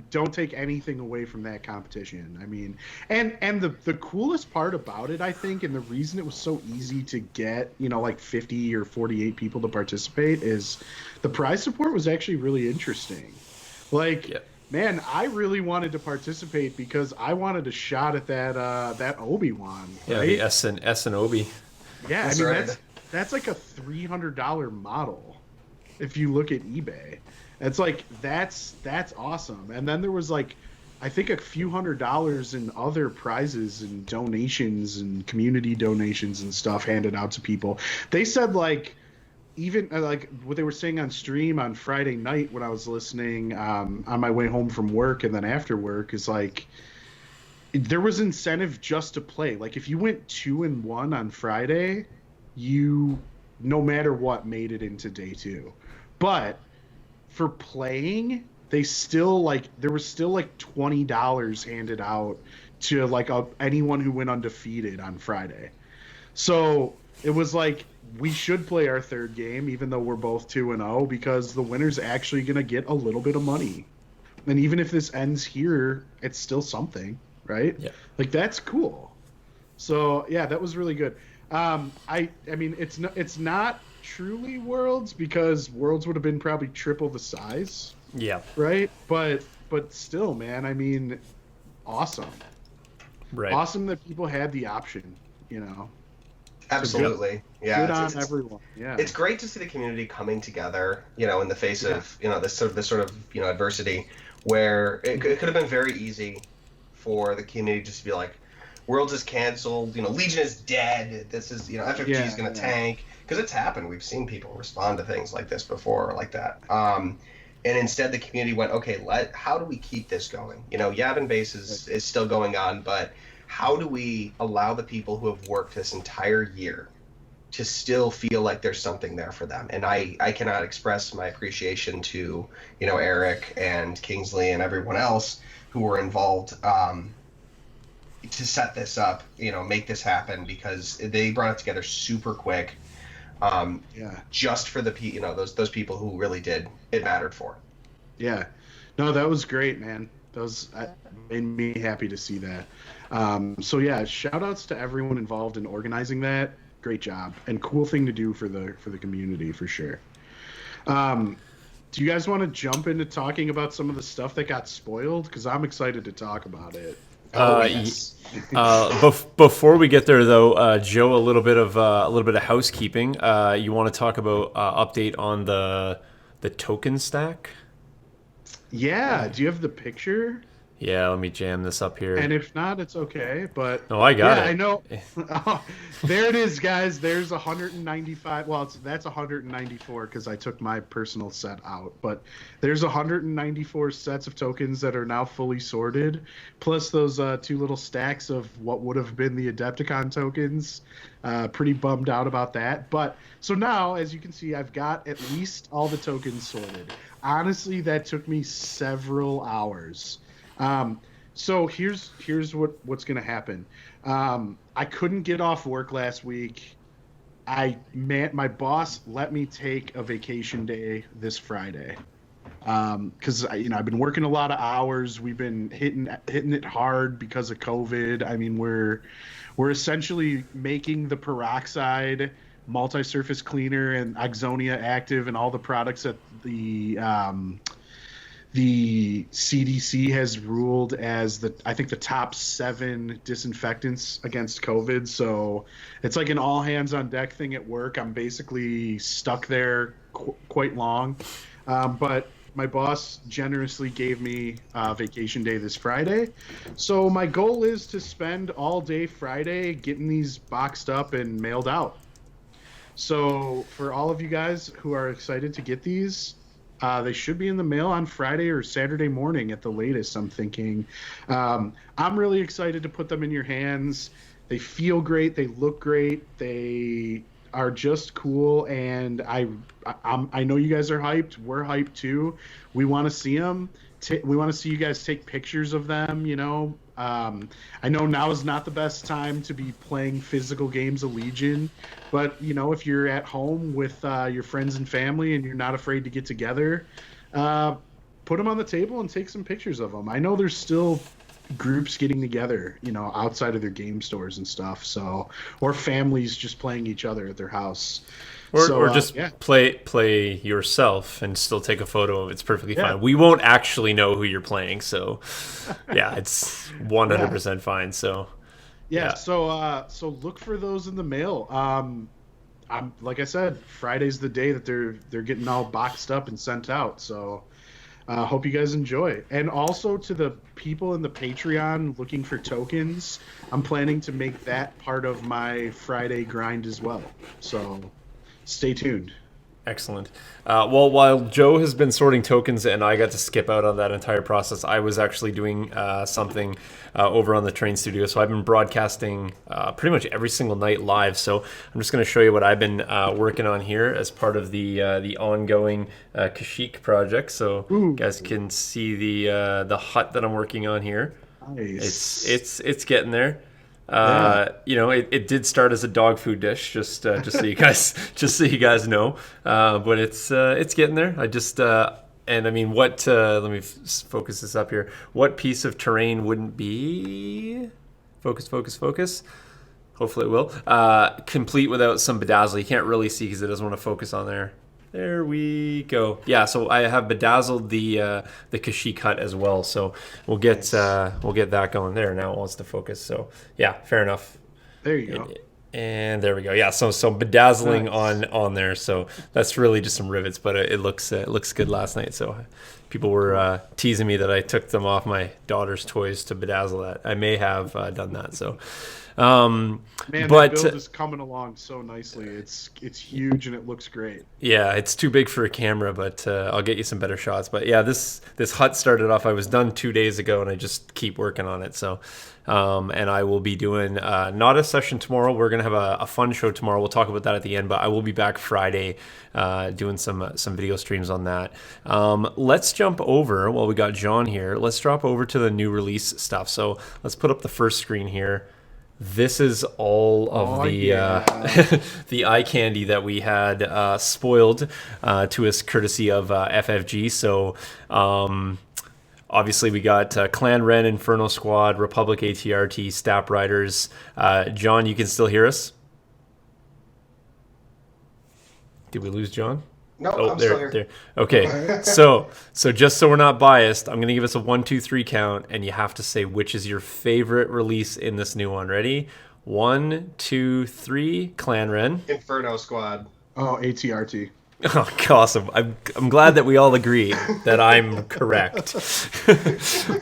Speaker 1: don't take anything away from that competition. I mean, and the coolest part about it, I think, and the reason it was so easy to get, like 50 or 48 people to participate is the prize support was actually really interesting. Like. Yeah. Man, I really wanted to participate because I wanted a shot at that Obi-Wan. Right?
Speaker 2: Yeah, the S and Obi.
Speaker 1: Yeah,
Speaker 3: that's right.
Speaker 1: that's like a $300 model if you look at eBay. It's like that's awesome. And then there was like I think a few $100s in other prizes and donations and community donations and stuff handed out to people. They said like even like what they were saying on stream on Friday night when I was listening on my way home from work and then after work is like there was incentive just to play. Like if you went 2-1 on Friday, you no matter what made it into day 2. But for playing, they still like there was still like $20 handed out to like anyone who went undefeated on Friday. So it was like we should play our third game, even though we're both 2-0, because the winner's actually going to get a little bit of money. And even if this ends here, it's still something, right?
Speaker 2: Yeah.
Speaker 1: Like, that's cool. So, yeah, that was really good. I mean, it's not truly Worlds, because Worlds would have been probably triple the size.
Speaker 2: Yeah.
Speaker 1: Right? But still, man, I mean, awesome.
Speaker 2: Right.
Speaker 1: Awesome that people had the option,
Speaker 3: Absolutely. Yeah.
Speaker 1: Good on everyone. Yeah.
Speaker 3: It's great to see the community coming together, in the face of, this sort of adversity, where it could have been very easy for the community just to be like, Worlds is canceled, Legion is dead. This is, FFG is going to tank, because it's happened. We've seen people respond to things like this before, like that. And instead, the community went, okay, how do we keep this going? Yavin Base is still going on, but how do we allow the people who have worked this entire year to still feel like there's something there for them? And I cannot express my appreciation to, Eric and Kingsley and everyone else who were involved to set this up, make this happen, because they brought it together super quick. Just for the those people who really did it mattered for.
Speaker 1: Yeah, no, that was great, man. That made me happy to see that. So yeah, shout outs to everyone involved in organizing that. Great job, and cool thing to do for the community for sure. Do you guys want to jump into talking about some of the stuff that got spoiled? Because I'm excited to talk about it.
Speaker 3: Yes.
Speaker 2: Before we get there, though, Joe, a little bit of housekeeping. You want to talk about update on the token stack?
Speaker 1: Yeah, do you have the picture?
Speaker 2: Yeah, let me jam this up here.
Speaker 1: And if not, it's okay. But
Speaker 2: Oh, I got
Speaker 1: yeah,
Speaker 2: it.
Speaker 1: I know. Oh, there it is, guys. There's 195. Well, that's 194 because I took my personal set out. But there's 194 sets of tokens that are now fully sorted, plus those two little stacks of what would have been the Adepticon tokens. Pretty bummed out about that. But so now, as you can see, I've got at least all the tokens sorted. Honestly, that took me several hours. So here's what's gonna happen. I couldn't get off work last week. My boss let me take a vacation day this Friday. Because I've been working a lot of hours. We've been hitting it hard because of COVID. I mean, we're essentially making the peroxide multi-surface cleaner and Axonia active and all the products that the CDC has ruled as I think the top 7 disinfectants against COVID. So it's like an all hands on deck thing at work. I'm basically stuck there quite long. But my boss generously gave me vacation day this Friday. So my goal is to spend all day Friday getting these boxed up and mailed out. So for all of you guys who are excited to get these, they should be in the mail on Friday or Saturday morning at the latest, I'm thinking. I'm really excited to put them in your hands. They feel great. They look great. They are just cool. And I know you guys are hyped. We're hyped too. We want to see them. We want to see you guys take pictures of them, I know now is not the best time to be playing physical games of Legion, but if you're at home with your friends and family and you're not afraid to get together, put them on the table and take some pictures of them. I know there's still groups getting together, outside of their game stores and stuff. So, or families just playing each other at their house.
Speaker 2: Or just play yourself and still take a photo of it. It's perfectly fine. We won't actually know who you're playing, so yeah, it's 100% fine. So
Speaker 1: so look for those in the mail. I'm like I said, Friday's the day that they're getting all boxed up and sent out. So hope you guys enjoy. And also to the people in the Patreon looking for tokens, I'm planning to make that part of my Friday grind as well. So stay tuned.
Speaker 2: Excellent. Well, while Joe has been sorting tokens and I got to skip out on that entire process, I was actually doing something over on the Train Studio. So I've been broadcasting pretty much every single night live. So I'm just going to show you what I've been working on here as part of the ongoing Kashyyyk project. So you guys can see the hut that I'm working on here.
Speaker 1: Nice.
Speaker 2: It's getting there. It did start as a dog food dish, just so you guys know. But it's getting there. And I mean, let me focus this up here. What piece of terrain wouldn't be focus? Hopefully it will. Complete without some bedazzle. You can't really see because it doesn't want to focus on there. There we go. Yeah, so I have bedazzled the Kashyyyk hut as well. So we'll get that going there. Now it wants to focus. So yeah, fair enough.
Speaker 1: There you go.
Speaker 2: And there we go. Yeah, so bedazzling on there. So that's really just some rivets, but it looks good last night. So people were teasing me that I took them off my daughter's toys to bedazzle that. I may have done that. So.
Speaker 1: Man, that build is coming along so nicely. It's huge and it looks great.
Speaker 2: Yeah, it's too big for a camera, but I'll get you some better shots. But yeah, this hut started off. I was done 2 days ago, and I just keep working on it. So, and I will be doing not a session tomorrow. We're gonna have a fun show tomorrow. We'll talk about that at the end. But I will be back Friday, doing some video streams on that. Let's jump over while we got John here. Let's drop over to the new release stuff. So let's put up the first screen here. This is all of the eye candy that we had spoiled to us courtesy of FFG. So obviously we got Clan Wren, Inferno Squad, Republic ATRT, Stap Riders. John, you can still hear us? Did we lose John?
Speaker 3: No, I'm still here.
Speaker 2: There. Okay, so just so we're not biased, I'm going to give us a 1, 2, 3 count, and you have to say which is your favorite release in this new one. Ready? 1, 2, 3. Clan Wren.
Speaker 3: Inferno Squad.
Speaker 1: Oh, ATRT.
Speaker 2: Oh, awesome. I'm glad that we all agree that I'm correct.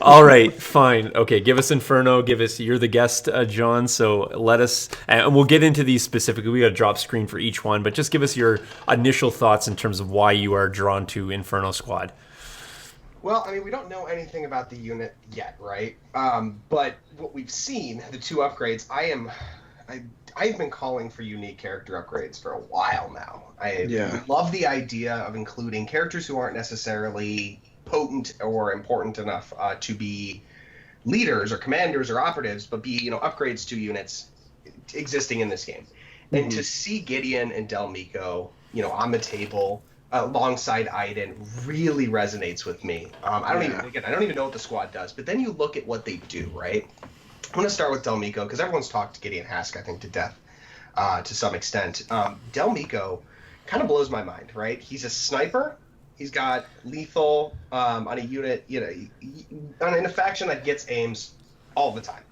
Speaker 2: All right, fine. Okay, give us Inferno. You're the guest, John, so let us, and we'll get into these specifically. We got a drop screen for each one, but just give us your initial thoughts in terms of why you are drawn to Inferno Squad.
Speaker 3: Well, I mean, we don't know anything about the unit yet, right? But what we've seen, the 2 upgrades, I've been calling for unique character upgrades for a while now. I love the idea of including characters who aren't necessarily potent or important enough to be leaders or commanders or operatives, but be upgrades to units existing in this game. And to see Gideon and Del Meeko, on the table alongside Aiden really resonates with me. I don't even know what the squad does, but then you look at what they do, right? I'm going to start with Del Meeko because everyone's talked Gideon Hask, I think, to death to some extent. Del Meeko kind of blows my mind, right? He's a sniper. He's got lethal on a unit, in a faction that gets aims all the time.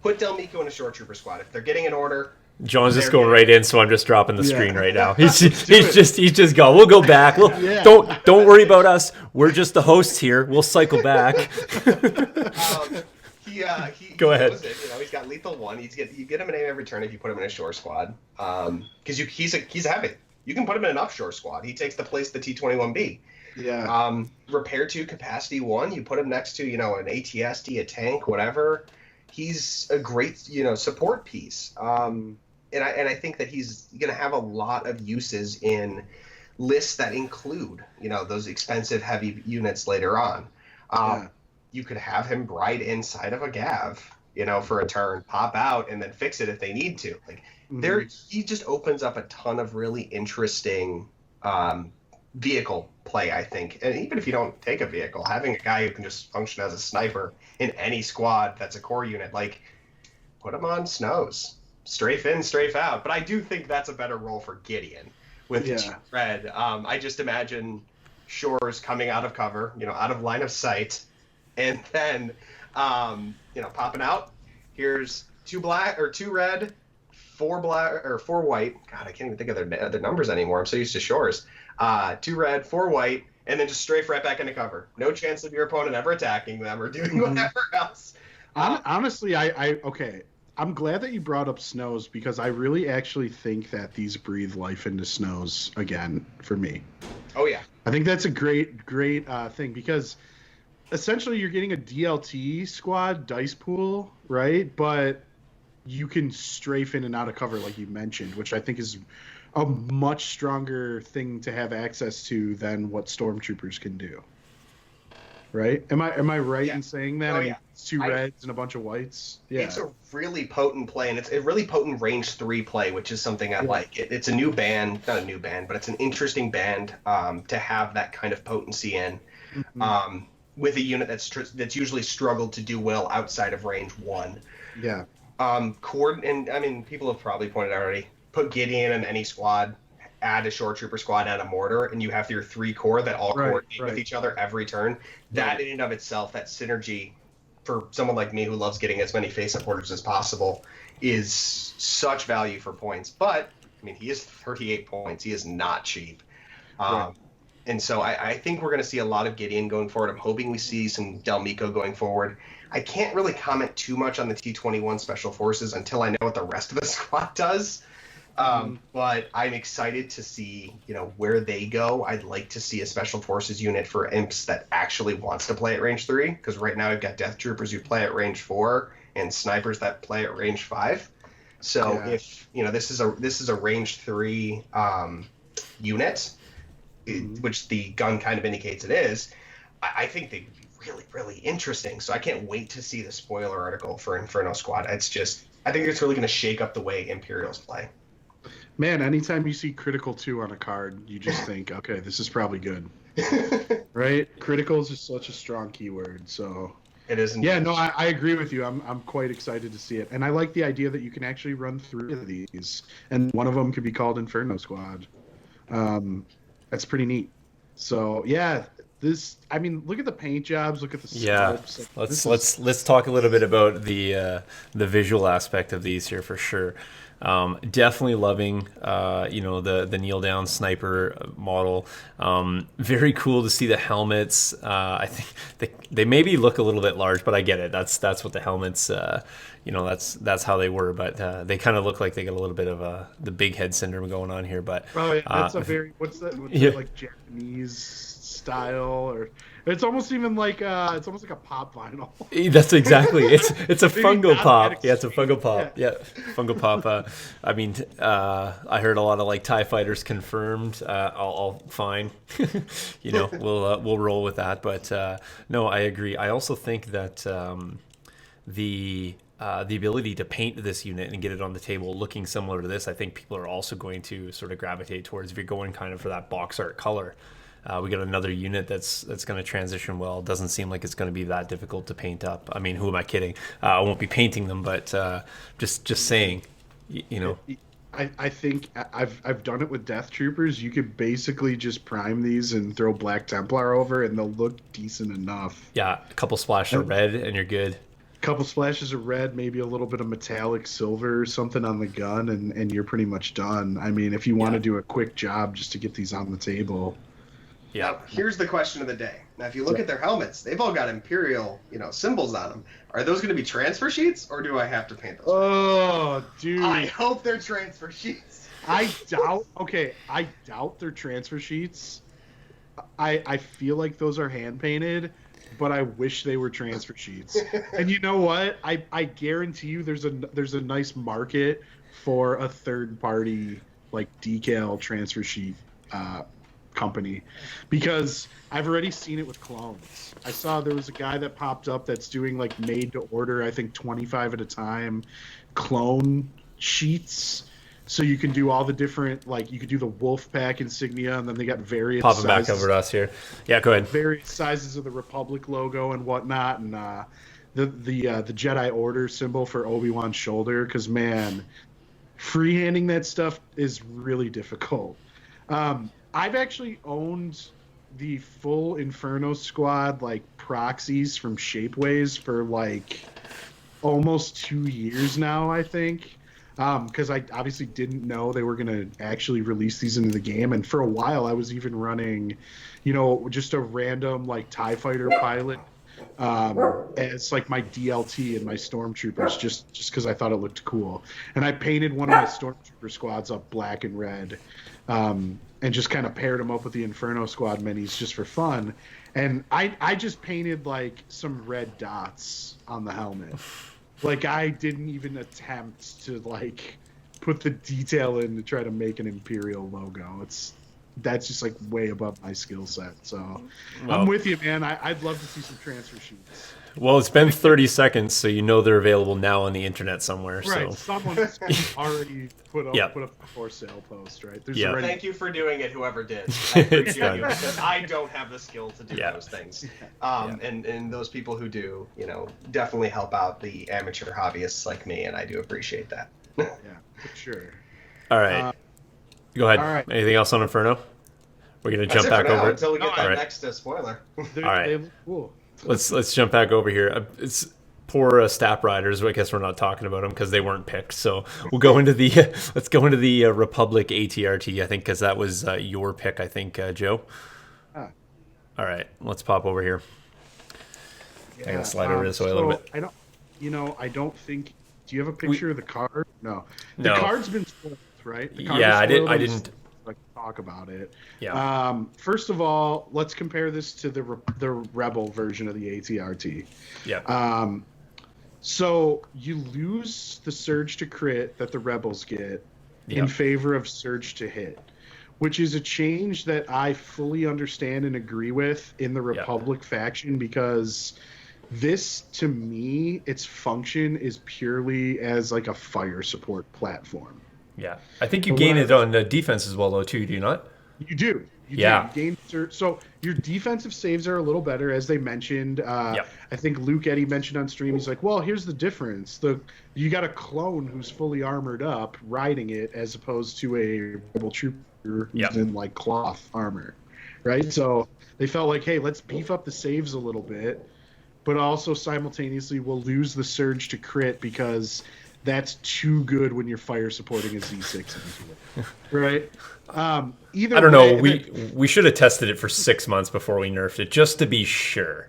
Speaker 3: Put Del Meeko in a short trooper squad. If they're getting an order,
Speaker 2: John's just going right in, so I'm just dropping the screen right now. He's just go. We'll go back. Don't worry about us. We're just the hosts here. We'll cycle back. Go ahead.
Speaker 3: He's got lethal 1. You get him an aim every turn if you put him in a shore squad. Because he's heavy. You can put him in an offshore squad. He takes the place of the T-21B.
Speaker 1: Yeah.
Speaker 3: Repair 2, capacity 1. You put him next to an ATST, a tank, whatever. He's a great support piece. And I think that he's going to have a lot of uses in lists that include those expensive heavy units later on. You could have him right inside of a Gav, for a turn, pop out, and then fix it if they need to. He just opens up a ton of really interesting vehicle play, I think. And even if you don't take a vehicle, having a guy who can just function as a sniper in any squad that's a core unit, put him on snows. Strafe in, strafe out. But I do think that's a better role for Gideon with Red. I just imagine Shores coming out of cover, out of line of sight, and then, popping out. Here's 2 black or 2 red, 4 black or 4 white. God, I can't even think of their numbers anymore. I'm so used to Shores. 2 red, 4 white, and then just strafe right back into cover. No chance of your opponent ever attacking them or doing whatever else.
Speaker 1: Honestly, I'm glad that you brought up snows because I really actually think that these breathe life into snows again for me.
Speaker 3: Oh, yeah.
Speaker 1: I think that's a great thing because essentially you're getting a DLT squad dice pool, right? But you can strafe in and out of cover like you mentioned, which I think is a much stronger thing to have access to than what stormtroopers can do. Right? Am I right in saying that? It's 2 reds and a bunch of whites. Yeah.
Speaker 3: It's a really potent play, and it's a really potent range 3 play, which is something I like. It's a new band, not a new band, but it's an interesting band to have that kind of potency in, with a unit that's usually struggled to do well outside of range 1.
Speaker 1: Yeah.
Speaker 3: And I mean, people have probably pointed out already. Put Gideon in any squad. Add a short trooper squad and a mortar, and you have your 3 core that all coordinate with each other every turn. That in and of itself, that synergy for someone like me who loves getting as many face supporters as possible is such value for points. But I mean, he is 38 points. He is not cheap. And so I think we're going to see a lot of Gideon going forward. I'm hoping we see some Del Meeko going forward. I can't really comment too much on the T-21 Special Forces until I know what the rest of the squad does. But I'm excited to see, where they go. I'd like to see a Special Forces unit for imps that actually wants to play at range 3, because right now we've got Death Troopers who play at range 4 and snipers that play at range 5. So if this is a range 3 unit, which the gun kind of indicates it is, I think they'd be really, really interesting. So I can't wait to see the spoiler article for Inferno Squad. I think it's really going to shake up the way Imperials play.
Speaker 1: Man, anytime you see critical 2 on a card, you just think, okay, this is probably good. Right? Critical is just such a strong keyword, so
Speaker 3: it isn't.
Speaker 1: Yeah, no, I agree with you. I'm quite excited to see it. And I like the idea that you can actually run through these, and one of them could be called Inferno Squad. That's pretty neat. So, yeah, look at the paint jobs, look at the sculpts.
Speaker 2: Let's talk a little bit about the visual aspect of these here for sure. Definitely loving, the kneel down sniper model. Very cool to see the helmets. I think they maybe look a little bit large, but I get it. That's what the helmets. That's how they were. But they kind of look like they got a little bit of the big head syndrome going on here. But
Speaker 1: yeah, that's a very what's that like Japanese style, or it's almost even like it's almost like a pop vinyl.
Speaker 2: That's exactly it's a fungal pop. Yeah, it's a fungal pop. Yeah, fungal pop. I heard a lot of like TIE fighters confirmed. All fine. We'll roll with that. But no, I agree. I also think that the ability to paint this unit and get it on the table looking similar to this, I think people are also going to sort of gravitate towards if you're going kind of for that box art color. We got another unit that's going to transition well. Doesn't seem like it's going to be that difficult to paint up. I mean, who am I kidding? I won't be painting them, but just saying,
Speaker 1: I think I've done it with Death Troopers. You could basically just prime these and throw Black Templar over, and they'll look decent enough.
Speaker 2: Yeah, a couple splashes of red, and you're good.
Speaker 1: Couple splashes of red, maybe a little bit of metallic silver or something on the gun, and you're pretty much done. I mean, if you want to do a quick job just to get these on the table.
Speaker 3: Yeah. Now, here's the question of the day. Now, if you look at their helmets, they've all got Imperial, symbols on them. Are those going to be transfer sheets, or do I have to paint those?
Speaker 1: Oh, dude!
Speaker 3: I hope they're transfer sheets.
Speaker 1: I doubt they're transfer sheets. I feel like those are hand painted, but I wish they were transfer sheets. And you know what? I guarantee you, there's a nice market for a third party like decal transfer sheet company, because I've already seen it with clones. I saw there was a guy that popped up that's doing like made to order, I think 25 at a time clone sheets, so you can do all the different, like you could do the Wolfpack insignia, and then they got various
Speaker 2: popping back over to us here. Yeah, go ahead.
Speaker 1: Various sizes of the Republic logo and whatnot, and the Jedi Order symbol for Obi-Wan's shoulder, because man, freehanding that stuff is really difficult. I've actually owned the full Inferno squad like proxies from Shapeways for like almost 2 years now, I think, because I obviously didn't know they were going to actually release these into the game. And for a while I was even running, just a random like TIE fighter pilot as like my DLT and my stormtroopers, just because I thought it looked cool. And I painted one of my stormtrooper squads up black and red, and just kind of paired them up with the Inferno squad minis just for fun. And I just painted like some red dots on the helmet. Like I didn't even attempt to like put the detail in to try to make an Imperial logo. That's just like way above my skill set. So I'm with you, man. I'd love to see some transfer sheets.
Speaker 2: Well, it's been 30 seconds, so they're available now on the internet somewhere.
Speaker 1: Right.
Speaker 2: So.
Speaker 1: Someone's already put up a for sale post, right?
Speaker 3: Thank you for doing it, whoever did. I appreciate you, because I don't have the skill to do those things. And those people who do, definitely help out the amateur hobbyists like me, and I do appreciate that.
Speaker 1: Yeah, for sure.
Speaker 2: All right. Go ahead.
Speaker 1: All right.
Speaker 2: Anything else on Inferno? We're going to jump back over
Speaker 3: until we get that next spoiler.
Speaker 2: All right.
Speaker 1: They look cool.
Speaker 2: Let's jump back over here. It's poor Stap Riders. I guess we're not talking about them because they weren't picked. So we'll go into the let's go into the Republic ATRT. I think because that was your pick. I think Joe. All right, let's pop over here. I gotta slide over this way a little bit.
Speaker 1: I don't think. Do you have a picture of the card? No. The card's been spoiled, right?
Speaker 2: I didn't.
Speaker 1: Talk about it.
Speaker 2: Yeah.
Speaker 1: First of all, let's compare this to the Rebel version of the ATRT.
Speaker 2: Yeah.
Speaker 1: So you lose the surge to crit that the Rebels get in favor of surge to hit, which is a change that I fully understand and agree with in the Republic faction, because this, to me, its function is purely as like a fire support platform.
Speaker 2: Yeah, I think you gain it on defense as well, though, too. Do you not?
Speaker 1: You do. You gain so your defensive saves are a little better, as they mentioned. I think Luke Eddy mentioned on stream. He's like, "Well, here's the difference. You got a clone who's fully armored up riding it, as opposed to a rebel trooper who's in like cloth armor, right?" So they felt like, "Hey, let's beef up the saves a little bit, but also simultaneously we'll lose the surge to crit because." that's too good when you're fire supporting a Z6 into it, right? Either
Speaker 2: I don't know.
Speaker 1: way,
Speaker 2: We should have tested it for 6 months before we nerfed it, just to be sure.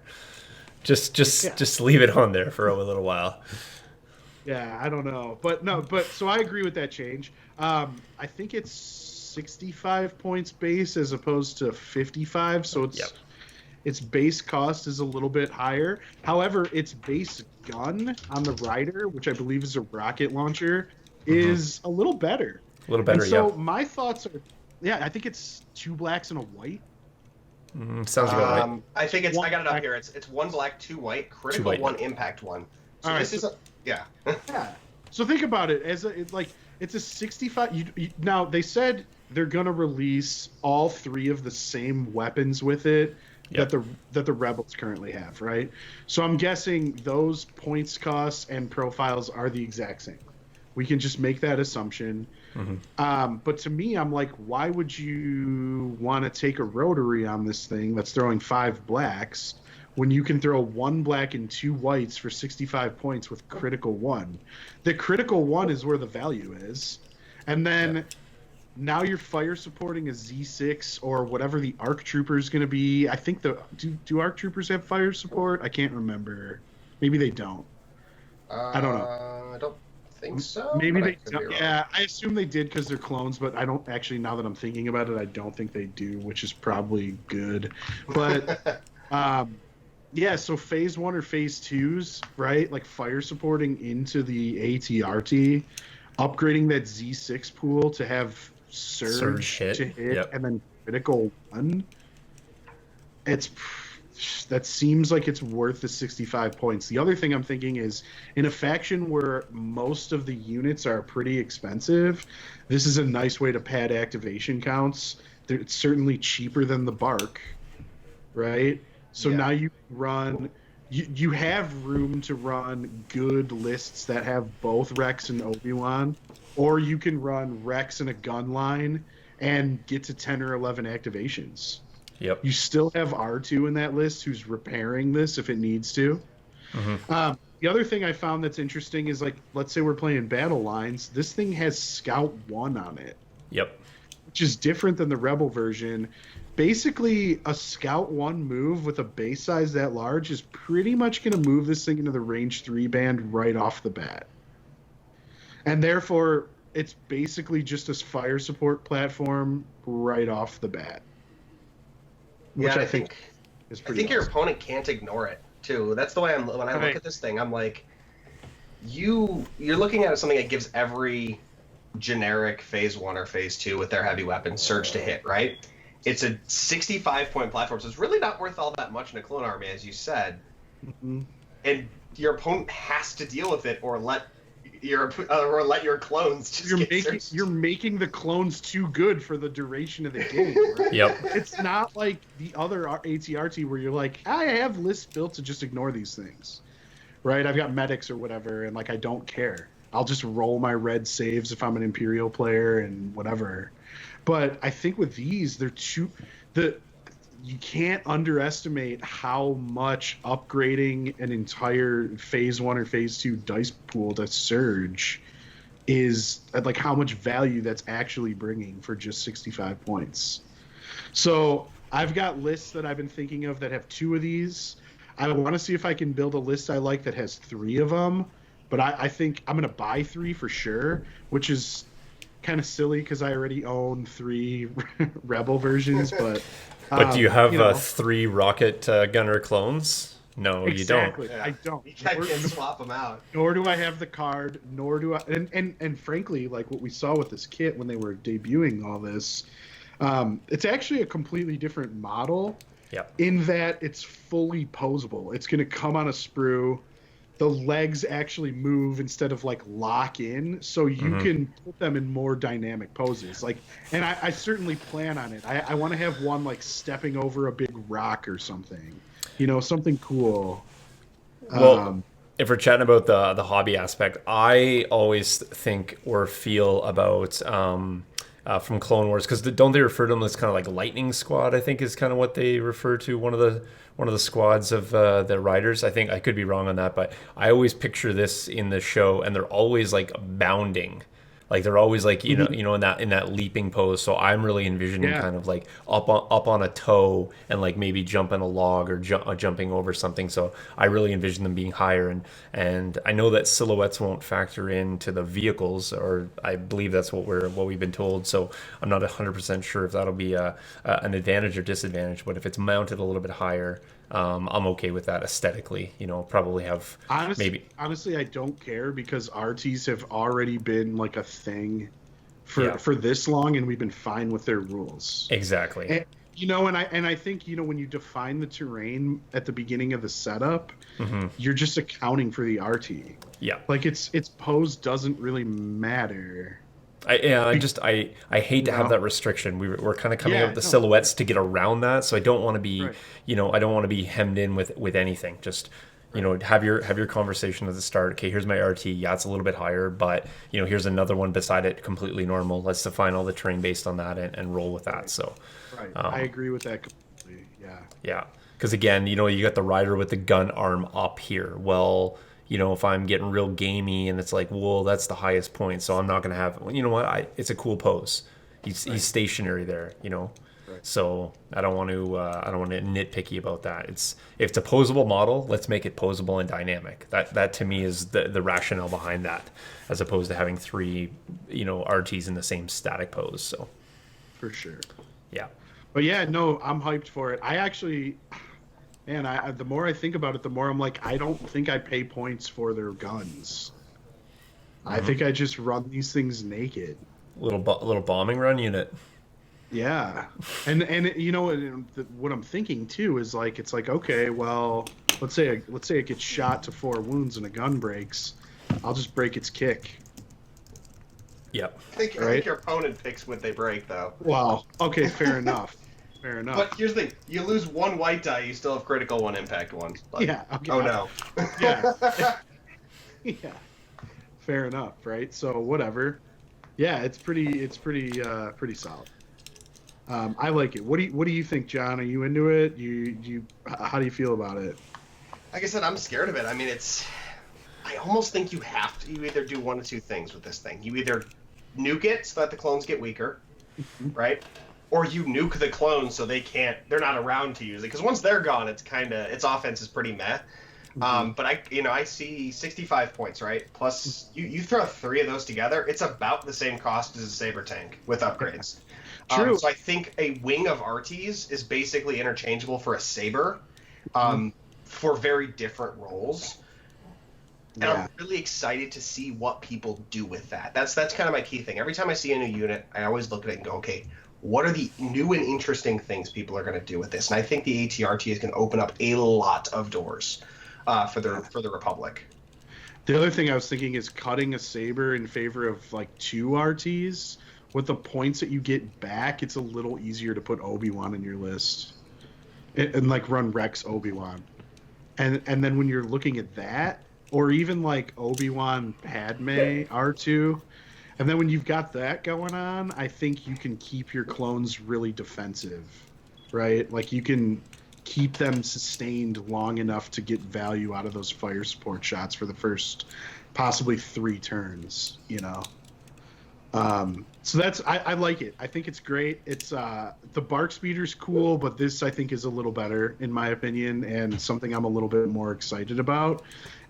Speaker 2: Just leave it on there for a little while.
Speaker 1: yeah, I don't know, but so I agree with that change. I think it's 65 points base as opposed to 55, so its base cost is a little bit higher. However, its base gun on the Rider, which I believe is a rocket launcher, is a little better.
Speaker 2: A little better,
Speaker 1: and so my thoughts are, I think it's 2 blacks and a white.
Speaker 2: Sounds about right.
Speaker 3: I think it's. I got it up here. It's 1 black, 2 white, critical 2 white, 1 impact 1. So this is yeah.
Speaker 1: So think about it as it's a 65. Now they said they're gonna release all 3 of the same weapons with it that the Rebels currently have, right? So I'm guessing those points costs and profiles are the exact same. We can just make that assumption. But to me, I'm like, why would you want to take a rotary on this thing that's throwing 5 blacks when you can throw 1 black and 2 whites for 65 points with critical 1? The critical 1 is where the value is. And then now you're fire supporting a Z6 or whatever the ARC Trooper is going to be. I think do ARC Troopers have fire support? I can't remember. Maybe they don't. I don't know.
Speaker 3: I don't think so.
Speaker 1: Maybe they don't. Yeah, I assume they did because they're clones, but I don't actually, now that I'm thinking about it, I don't think they do, which is probably good. But so phase 1 or phase 2s, right? Like fire supporting into the ATRT, upgrading that Z6 pool to have surge to hit and then critical 1. That seems like it's worth the 65 points. The other thing I'm thinking is, in a faction where most of the units are pretty expensive, this is a nice way to pad activation counts. It's certainly cheaper than the Bark, right? So now you run, you have room to run good lists that have both Rex and Obi-Wan, or you can run Rex and a gun line and get to 10 or 11 activations.
Speaker 2: Yep.
Speaker 1: You still have R2 in that list who's repairing this if it needs to. The other thing I found that's interesting is, like, let's say we're playing battle lines. This thing has Scout 1 on it.
Speaker 2: Yep.
Speaker 1: Which is different than the Rebel version. Basically, a Scout 1 move with a base size that large is pretty much going to move this thing into the range 3 band right off the bat. And therefore, it's basically just a fire support platform right off the bat. Which I think is pretty
Speaker 3: your opponent can't ignore it too. That's the way when I look at this thing, I'm like, you're looking at something that gives every generic phase 1 or phase 2 with their heavy weapons surge to hit, right? It's a 65-point platform, so it's really not worth all that much in a clone army, as you said. And your opponent has to deal with it, or let your clones just
Speaker 1: you're making the clones too good for the duration of the game. Right?
Speaker 2: Yep.
Speaker 1: It's not like the other ATRT where you're like, I have lists built to just ignore these things, right? I've got medics or whatever, and like I don't care. I'll just roll my red saves if I'm an Imperial player and whatever. But I think with these, you can't underestimate how much upgrading an entire phase 1 or phase 2 dice pool to surge is, like, how much value that's actually bringing for just 65 points. So I've got lists that I've been thinking of that have 2 of these. I want to see if I can build a list I like that has 3 of them, but I think I'm going to buy 3 for sure, which is kind of silly because I already own 3 Rebel versions, but...
Speaker 2: But do you have 3 rocket gunner clones? No,
Speaker 1: exactly.
Speaker 2: You don't.
Speaker 1: Yeah. I don't.
Speaker 3: You can't swap them out.
Speaker 1: Nor do I have the card. Nor do I. And frankly, like what we saw with this kit when they were debuting all this, it's actually a completely different model.
Speaker 2: Yep.
Speaker 1: In that it's fully posable. It's going to come on a sprue. The legs actually move instead of like lock in, so you can put them in more dynamic poses. Like, and I certainly plan on it. I want to have one like stepping over a big rock or something, something cool.
Speaker 2: Well, if we're chatting about the hobby aspect, I always think or feel about from Clone Wars, because don't they refer to them as kind of like Lightning Squad? I think is kind of what they refer to one of the squads of the riders. I think I could be wrong on that, but I always picture this in the show, and they're always like bounding. Like they're always like in that leaping pose. So I'm really envisioning kind of like up on a toe and like maybe jumping a log or jumping over something. So I really envision them being higher, and I know that silhouettes won't factor into the vehicles, or I believe that's what we've been told. So I'm not 100% sure if that'll be an advantage or disadvantage. But if it's mounted a little bit higher, I'm okay with that aesthetically. Probably have
Speaker 1: Honestly, I don't care because RTs have already been like a thing for this long, and we've been fine with their rules.
Speaker 2: Exactly.
Speaker 1: And I think when you define the terrain at the beginning of the setup, you're just accounting for the RT.
Speaker 2: Yeah.
Speaker 1: Like its pose doesn't really matter.
Speaker 2: I hate to have that restriction. We're kind of coming up with the silhouettes to get around that, so I don't want to be I don't want to be hemmed in with anything. Just have your conversation at the start. Okay, here's my RT. Yeah, it's a little bit higher, but here's another one beside it, completely normal. Let's define all the terrain based on that and roll with that. So
Speaker 1: I agree with that completely.
Speaker 2: Yeah, because again, you got the rider with the gun arm up here. Well, if I'm getting real gamey and it's like, well, that's the highest point, so I'm not going to have, it's a cool pose. He's stationary there, So I don't want to nitpicky about that. If it's a posable model, let's make it posable and dynamic. That to me is the rationale behind that, as opposed to having three, RTs in the same static pose. So
Speaker 1: for sure.
Speaker 2: Yeah.
Speaker 1: But yeah, no, I'm hyped for it. I actually, man, the more I think about it, the more I'm like, I don't think I pay points for their guns. I think I just run these things naked.
Speaker 2: Little bombing run unit.
Speaker 1: Yeah, and what I'm thinking too is like, it's like, okay, well, let's say it gets shot to 4 wounds and a gun breaks, I'll just break its kick.
Speaker 2: Yep.
Speaker 3: I think your opponent picks what they break, though.
Speaker 1: Well, okay, fair enough. Fair enough.
Speaker 3: But here's the thing: you lose 1 white die, you still have critical 1 impact 1. Like,
Speaker 1: yeah. Okay.
Speaker 3: Oh no.
Speaker 1: Yeah. Yeah. Fair enough, right? So whatever. Yeah, it's pretty solid. I like it. What do you think, John? Are you into it? How do you feel about it?
Speaker 3: Like I said, I'm scared of it. I mean, I almost think you either do one of two things with this thing. You either nuke it so that the clones get weaker, right? Or you nuke the clones so they're not around to use it. Because once they're gone, its offense is pretty meh. But I see 65 points, right? Plus, you throw 3 of those together, it's about the same cost as a Saber tank with upgrades.
Speaker 1: True.
Speaker 3: So I think a wing of RTs is basically interchangeable for a Saber, for very different roles. And I'm really excited to see what people do with that. That's kind of my key thing. Every time I see a new unit, I always look at it and go, okay, what are the new and interesting things people are going to do with this? And I think the ATRT is going to open up a lot of doors for the Republic.
Speaker 1: The other thing I was thinking is cutting a Saber in favor of like 2 RTs. With the points that you get back, it's a little easier to put Obi-Wan in your list and like run Rex Obi-Wan. And then when you're looking at that, or even like Obi-Wan Padme R2, and then when you've got that going on, I think you can keep your clones really defensive, right? Like you can keep them sustained long enough to get value out of those fire support shots for the first possibly 3 turns, So I like it. I think it's great. It's the Bark Speeder's cool, but this I think is a little better in my opinion, and something I'm a little bit more excited about.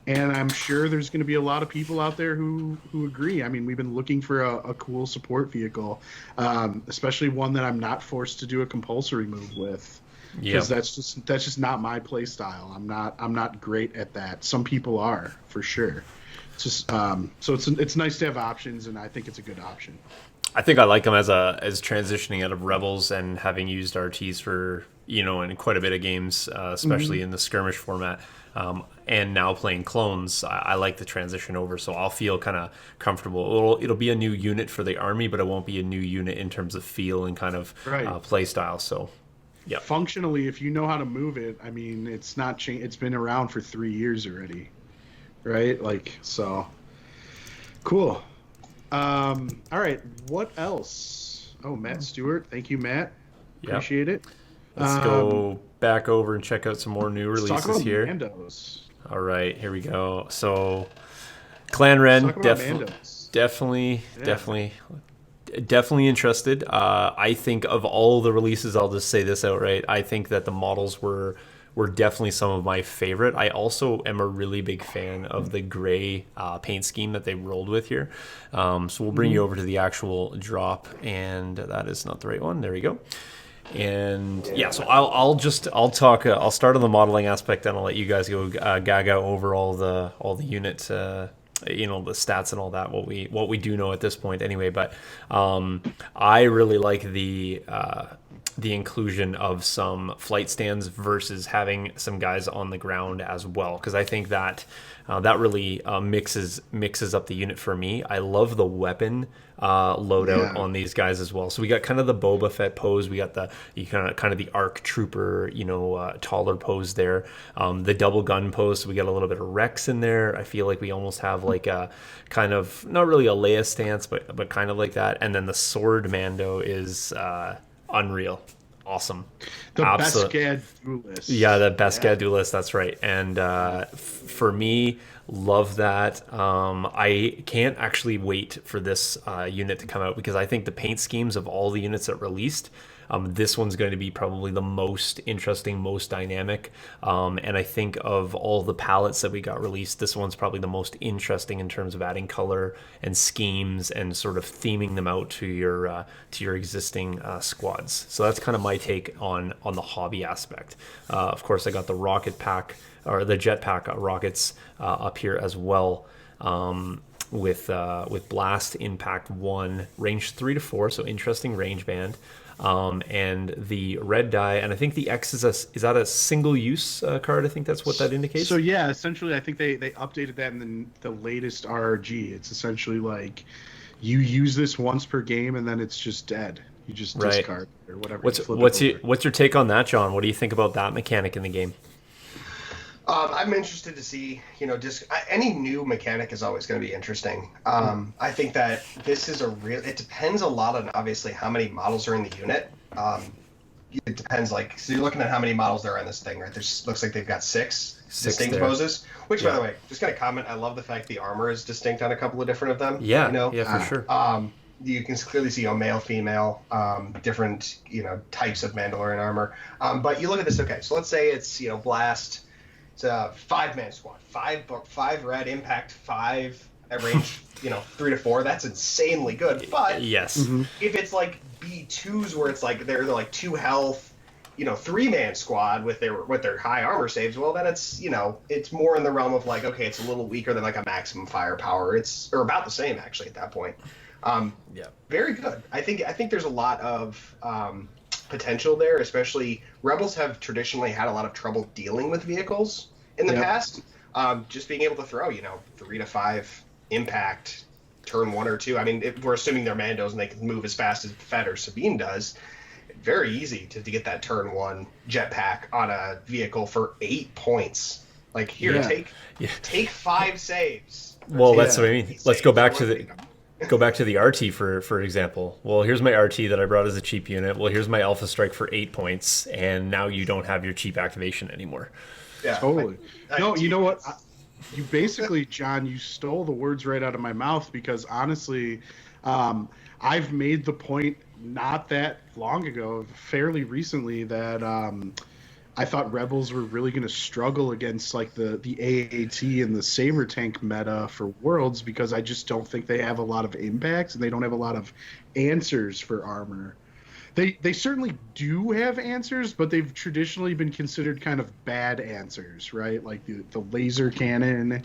Speaker 1: And I'm sure there's going to be a lot of people out there who agree. I mean, we've been looking for a cool support vehicle, especially one that I'm not forced to do a compulsory move with, because that's just not my play style. I'm not great at that. Some people are, for sure. It's just so it's nice to have options, and I think it's a good option.
Speaker 2: I think I like them as transitioning out of Rebels and having used RTs for in quite a bit of games, especially in the skirmish format, and now playing clones. I like the transition over, so I'll feel kind of comfortable. It'll be a new unit for the army, but it won't be a new unit in terms of feel and kind of play style. So, yeah. Functionally,
Speaker 1: if you know how to move it, I mean, it's not changed. It's been around for 3 years already, right? Like, so cool. All right, what else? Oh, Matt Stewart. Thank you, Matt.
Speaker 2: Yep.
Speaker 1: Appreciate it.
Speaker 2: Let's go back over and check out some more new
Speaker 1: Let's talk
Speaker 2: releases
Speaker 1: about
Speaker 2: here.
Speaker 1: Mandos.
Speaker 2: All right, here we go. So, Clan Wren,
Speaker 1: Let's talk about Mandos.
Speaker 2: definitely interested. I think of all the releases, I'll just say this outright. I think that the models were definitely some of my favorite. I also am a really big fan of the gray paint scheme that they rolled with here. So we'll bring you over to the actual drop, and that is not the right one. There we go. And yeah, so I'll talk. I'll start on the modeling aspect, and I'll let you guys go gaga over all the units, the stats and all that. What we do know at this point, anyway. But I really like the inclusion of some flight stands versus having some guys on the ground as well, because I think that that really mixes up the unit for me. I love the weapon loadout on these guys as well. So we got kind of the Boba Fett pose. We got the kind of the ARC Trooper, taller pose there. The double gun pose. So we got a little bit of Rex in there. I feel like we almost have like a kind of not really a Leia stance, but kind of like that. And then the sword Mando is unreal. Awesome.
Speaker 1: The Beskar duelist.
Speaker 2: Yeah, the Beskar duelist, that's right. And for me, love that. I can't actually wait for this unit to come out, because I think the paint schemes of all the units that released, this one's going to be probably the most interesting, most dynamic. And I think of all the palettes that we got released, this one's probably the most interesting in terms of adding color and schemes and sort of theming them out to your existing squads. So that's kind of my take on the hobby aspect. Of course, I got the rocket pack, or the jetpack rockets up here as well. With blast, impact 1, range 3 to 4, so interesting range band. And the red die, and I think the X is that a single use card? I think that's what that indicates.
Speaker 1: So yeah, essentially, I think they updated that in the latest RRG. It's essentially like you use this once per game, and then it's just dead. You just discard or whatever.
Speaker 2: What's your take on that, John? What do you think about that mechanic in the game?
Speaker 3: I'm interested to see, any new mechanic is always going to be interesting. I think that this is it depends a lot on obviously how many models are in the unit. It depends, so you're looking at how many models there are in this thing, right? Looks like they've got six distinct
Speaker 2: there.
Speaker 3: Poses, which by the way, just going to comment, I love the fact the armor is distinct on a couple of different of them.
Speaker 2: Yeah, for sure.
Speaker 3: You can clearly see male, female, different, types of Mandalorian armor. But you look at this, okay, so let's say it's, blast. It's a 5-man squad, five red impact, 5 at range, 3 to 4. That's insanely good. But
Speaker 2: yes,
Speaker 3: if it's like B2s where it's like they're like 2 health, 3-man squad with their high armor saves, well then it's it's more in the realm of like, okay, it's a little weaker than like a maximum firepower. Or about the same actually at that point. Very good. I think there's a lot of potential there, especially Rebels have traditionally had a lot of trouble dealing with vehicles in the past. Just being able to throw 3 to 5 impact turn 1 or 2. I mean, if we're assuming they're Mandos and they can move as fast as Fett or Sabine does, very easy to get that turn 1 jetpack on a vehicle for 8 points. Like, here, take 5 saves.
Speaker 2: Well, that's what I mean. Let's go back to the RT for example. Well, here's my RT that I brought as a cheap unit. Well, here's my Alpha Strike for 8 points, and now you don't have your cheap activation anymore.
Speaker 1: Yeah, totally. No, you know what? You basically, John, you stole the words right out of my mouth, because honestly, I've made the point not that long ago, fairly recently, that I thought Rebels were really going to struggle against like the AAT and the Saber Tank meta for Worlds, because I just don't think they have a lot of impacts and they don't have a lot of answers for armor. They certainly do have answers, but they've traditionally been considered kind of bad answers, right? Like the laser cannon,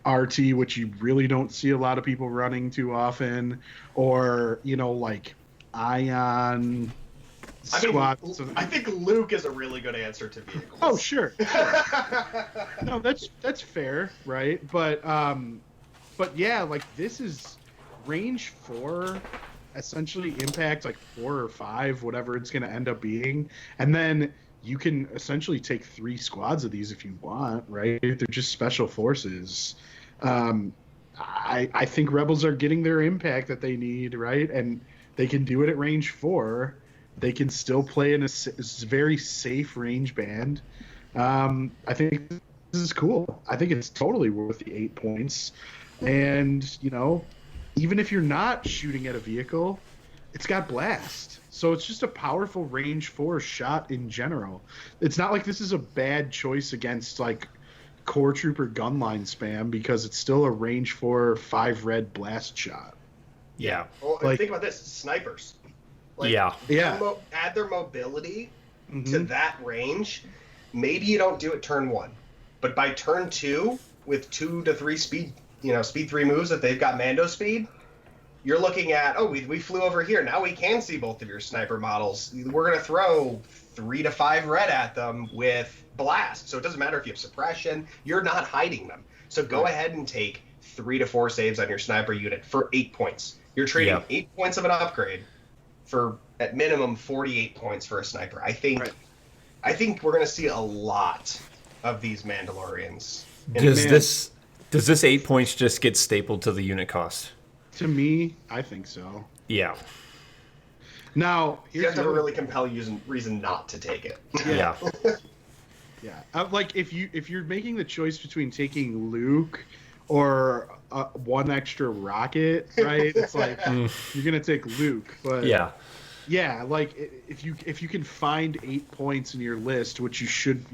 Speaker 1: RT, which you really don't see a lot of people running too often, or like ion squats.
Speaker 3: I think Luke is a really good answer to vehicles.
Speaker 1: Oh, sure. No, that's fair, right? But yeah, like this is range 4. Essentially impact like 4 or 5, whatever it's going to end up being, and then you can essentially take 3 squads of these if you want, right? They're just special forces. I think Rebels are getting their impact that they need, right? And They can do it at range 4. They can still play in a very safe range band. I think this is cool. I think it's totally worth the 8 points. And, even if you're not shooting at a vehicle, it's got blast. So it's just a powerful range 4 shot in general. It's not like this is a bad choice against, like, core trooper gunline spam, because it's still a range 4 5 red blast shot.
Speaker 2: Yeah.
Speaker 3: Well, think about this: snipers.
Speaker 2: Yeah.
Speaker 3: Add their mobility to that range. Maybe you don't do it turn 1, but by turn 2, with 2 to 3 speed 3 moves, if they've got Mando speed, you're looking at, we flew over here. Now we can see both of your sniper models. We're going to throw 3 to 5 red at them with blast. So it doesn't matter if you have suppression. You're not hiding them. So go ahead and take 3 to 4 saves on your sniper unit for 8 points. You're trading 8 points of an upgrade for, at minimum, 48 points for a sniper. I think we're going to see a lot of these Mandalorians.
Speaker 2: Does this 8 points just get stapled to the unit cost?
Speaker 1: To me, I think so.
Speaker 2: Yeah.
Speaker 1: Now,
Speaker 3: you have to have a really compelling reason not to take it.
Speaker 2: Yeah.
Speaker 1: Yeah. Like, if you're making the choice between taking Luke or one extra rocket, right? It's like you're gonna take Luke, but yeah, like if you can find 8 points in your list, which you should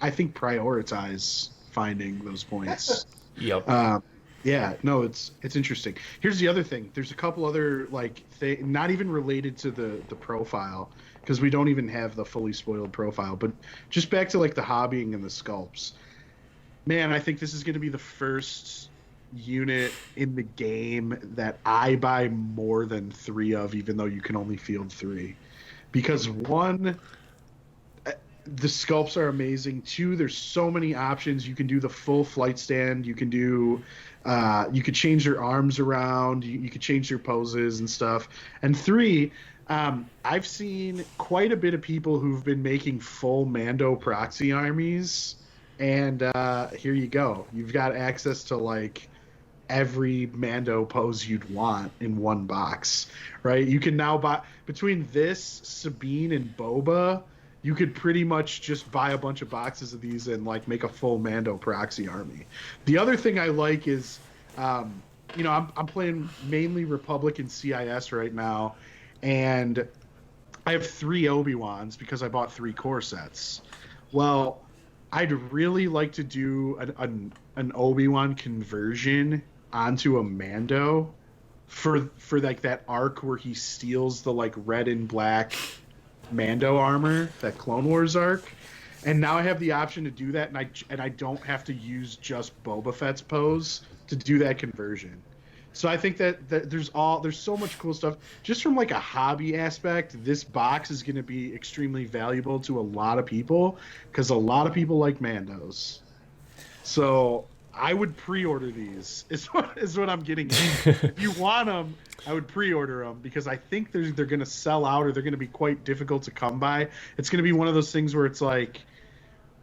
Speaker 1: I think prioritize finding those points.
Speaker 2: Yep.
Speaker 1: Yeah, no, it's interesting. Here's the other thing. There's a couple other not even related to the profile, because we don't even have the fully spoiled profile, but just back to like the hobbying and the sculpts. Man, I think this is going to be the first unit in the game that I buy more than 3 of, even though you can only field 3. Because 1, the sculpts are amazing. 2, there's so many options. You can do the full flight stand. You can do, you could change your arms around. You could change your poses and stuff. And 3, I've seen quite a bit of people who've been making full Mando proxy armies. And here you go. You've got access to like every Mando pose you'd want in one box, right? You can now buy, between this, Sabine, and Boba, you could pretty much just buy a bunch of boxes of these and like make a full Mando proxy army. The other thing I like is, I'm playing mainly Republic and CIS right now, and I have 3 Obi-Wans because I bought 3 core sets. Well, I'd really like to do an Obi-Wan conversion onto a Mando for like that arc where he steals the like red and black Mando armor, that Clone Wars arc. And now I have the option to do that, and I don't have to use just Boba Fett's pose to do that conversion. So I think that there's so much cool stuff. Just from like a hobby aspect, this box is going to be extremely valuable to a lot of people, because a lot of people like Mandos. So I would pre-order these, is what I'm getting at. If you want them, I would pre-order them, because I think they're going to sell out, or they're going to be quite difficult to come by. It's going to be one of those things where it's like,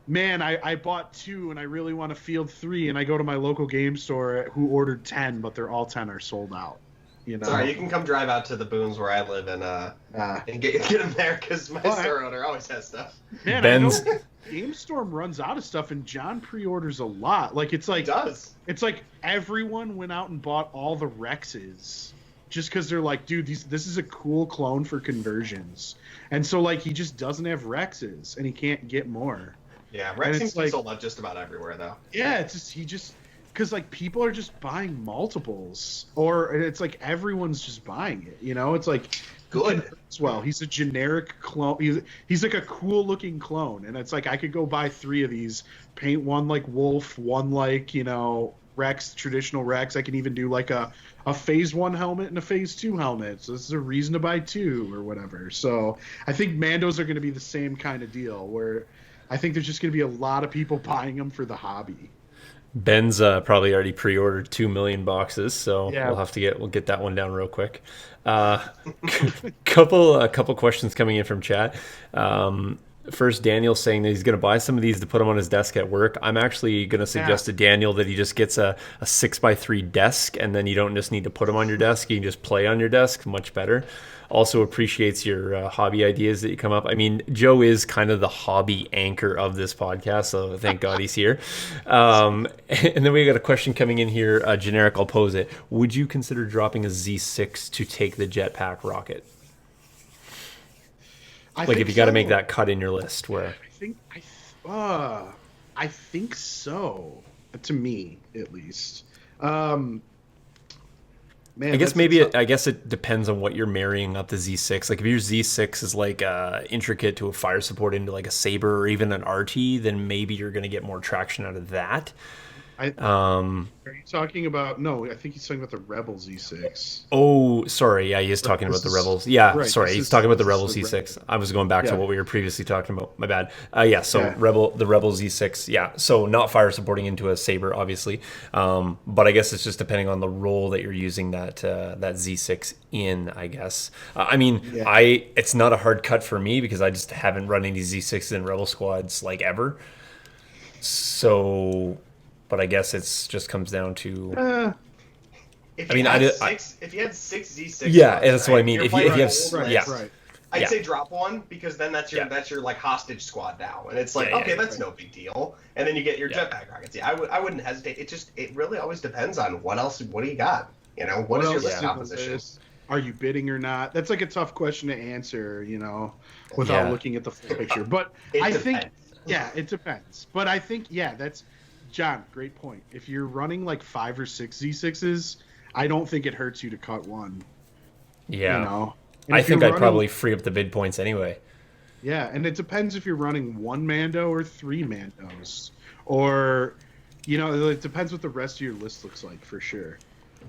Speaker 1: man, I bought 2 and I really want to field 3, and I go to my local game store who ordered 10, but they're all 10 are sold out.
Speaker 3: Sorry, you can come drive out to the Boons where I live and get them there, because my store owner always has stuff.
Speaker 1: Man, Ben's... I know GameStorm runs out of stuff, and John pre-orders a lot. Like, it's like,
Speaker 3: he does.
Speaker 1: It's like everyone went out and bought all the Rexes just because they're like, dude, this is a cool clone for conversions. And so like he just doesn't have Rexes, and he can't get more.
Speaker 3: Yeah, Rex seems to be sold out just about everywhere, though.
Speaker 1: Yeah, it's just because like people are just buying multiples, or it's like everyone's just buying it. It's like good. Well, he's a generic clone. He's like a cool looking clone, and it's like I could go buy 3 of these, paint one like Wolf, one like Rex, traditional Rex. I can even do like a Phase 1 helmet and a Phase 2 helmet. So this is a reason to buy 2 or whatever. So I think Mandos are going to be the same kind of deal, where I think there's just going to be a lot of people buying them for the hobby.
Speaker 2: Ben's probably already pre-ordered 2 million boxes, so yeah. We'll get that one down real quick. Couple questions coming in from chat. First, Daniel's saying that he's going to buy some of these to put them on his desk at work. I'm actually going to suggest to Daniel that he just gets a 6x3 desk, and then you don't just need to put them on your desk. You can just play on your desk. Much better. Also appreciates your hobby ideas that you come up. I mean, Joe is kind of the hobby anchor of this podcast, so thank God he's here. And then we got a question coming in here, generic, I'll pose it. Would you consider dropping a Z6 to take the jetpack rocket? Like if you got to make that cut in your list, where
Speaker 1: I think so. To me, at least. Man,
Speaker 2: I guess maybe I guess it depends on what you're marrying up the Z6. Like if your Z6 is like intricate to a fire support into like a Saber or even an RT, then maybe you're going to get more traction out of that.
Speaker 1: Are you talking about? No, I think he's talking about the Rebel Z6.
Speaker 2: Oh, sorry. Yeah, he is talking about the Rebels. Yeah,
Speaker 1: right,
Speaker 2: sorry. He's talking about the Rebel Z6. I was going back to what we were previously talking about. My bad. The Rebel Z6. Yeah, so not fire supporting into a Saber, obviously. But I guess it's just depending on the role that you're using that Z6 in, I guess. It's not a hard cut for me because I just haven't run any Z6s in Rebel squads like ever. So... But I guess it's just comes down to.
Speaker 3: If you had six Z6.
Speaker 2: Yeah, that's what I mean. If you have,
Speaker 1: right.
Speaker 3: I'd say drop one because then that's your like hostage squad now, and it's like that's no big deal. And then you get your jetpack rockets. Yeah, I wouldn't hesitate. It really always depends on what do you got? You know, what is your list composition?
Speaker 1: Are you bidding or not? That's like a tough question to answer. Without looking at the full picture. But I think it depends. But I think that's. John, great point. If you're running like 5 or 6 Z6s, I don't think it hurts you to cut one.
Speaker 2: Yeah. I think I'd probably free up the bid points anyway.
Speaker 1: Yeah, and it depends if you're running 1 Mando or 3 Mandos. Or, it depends what the rest of your list looks like for sure.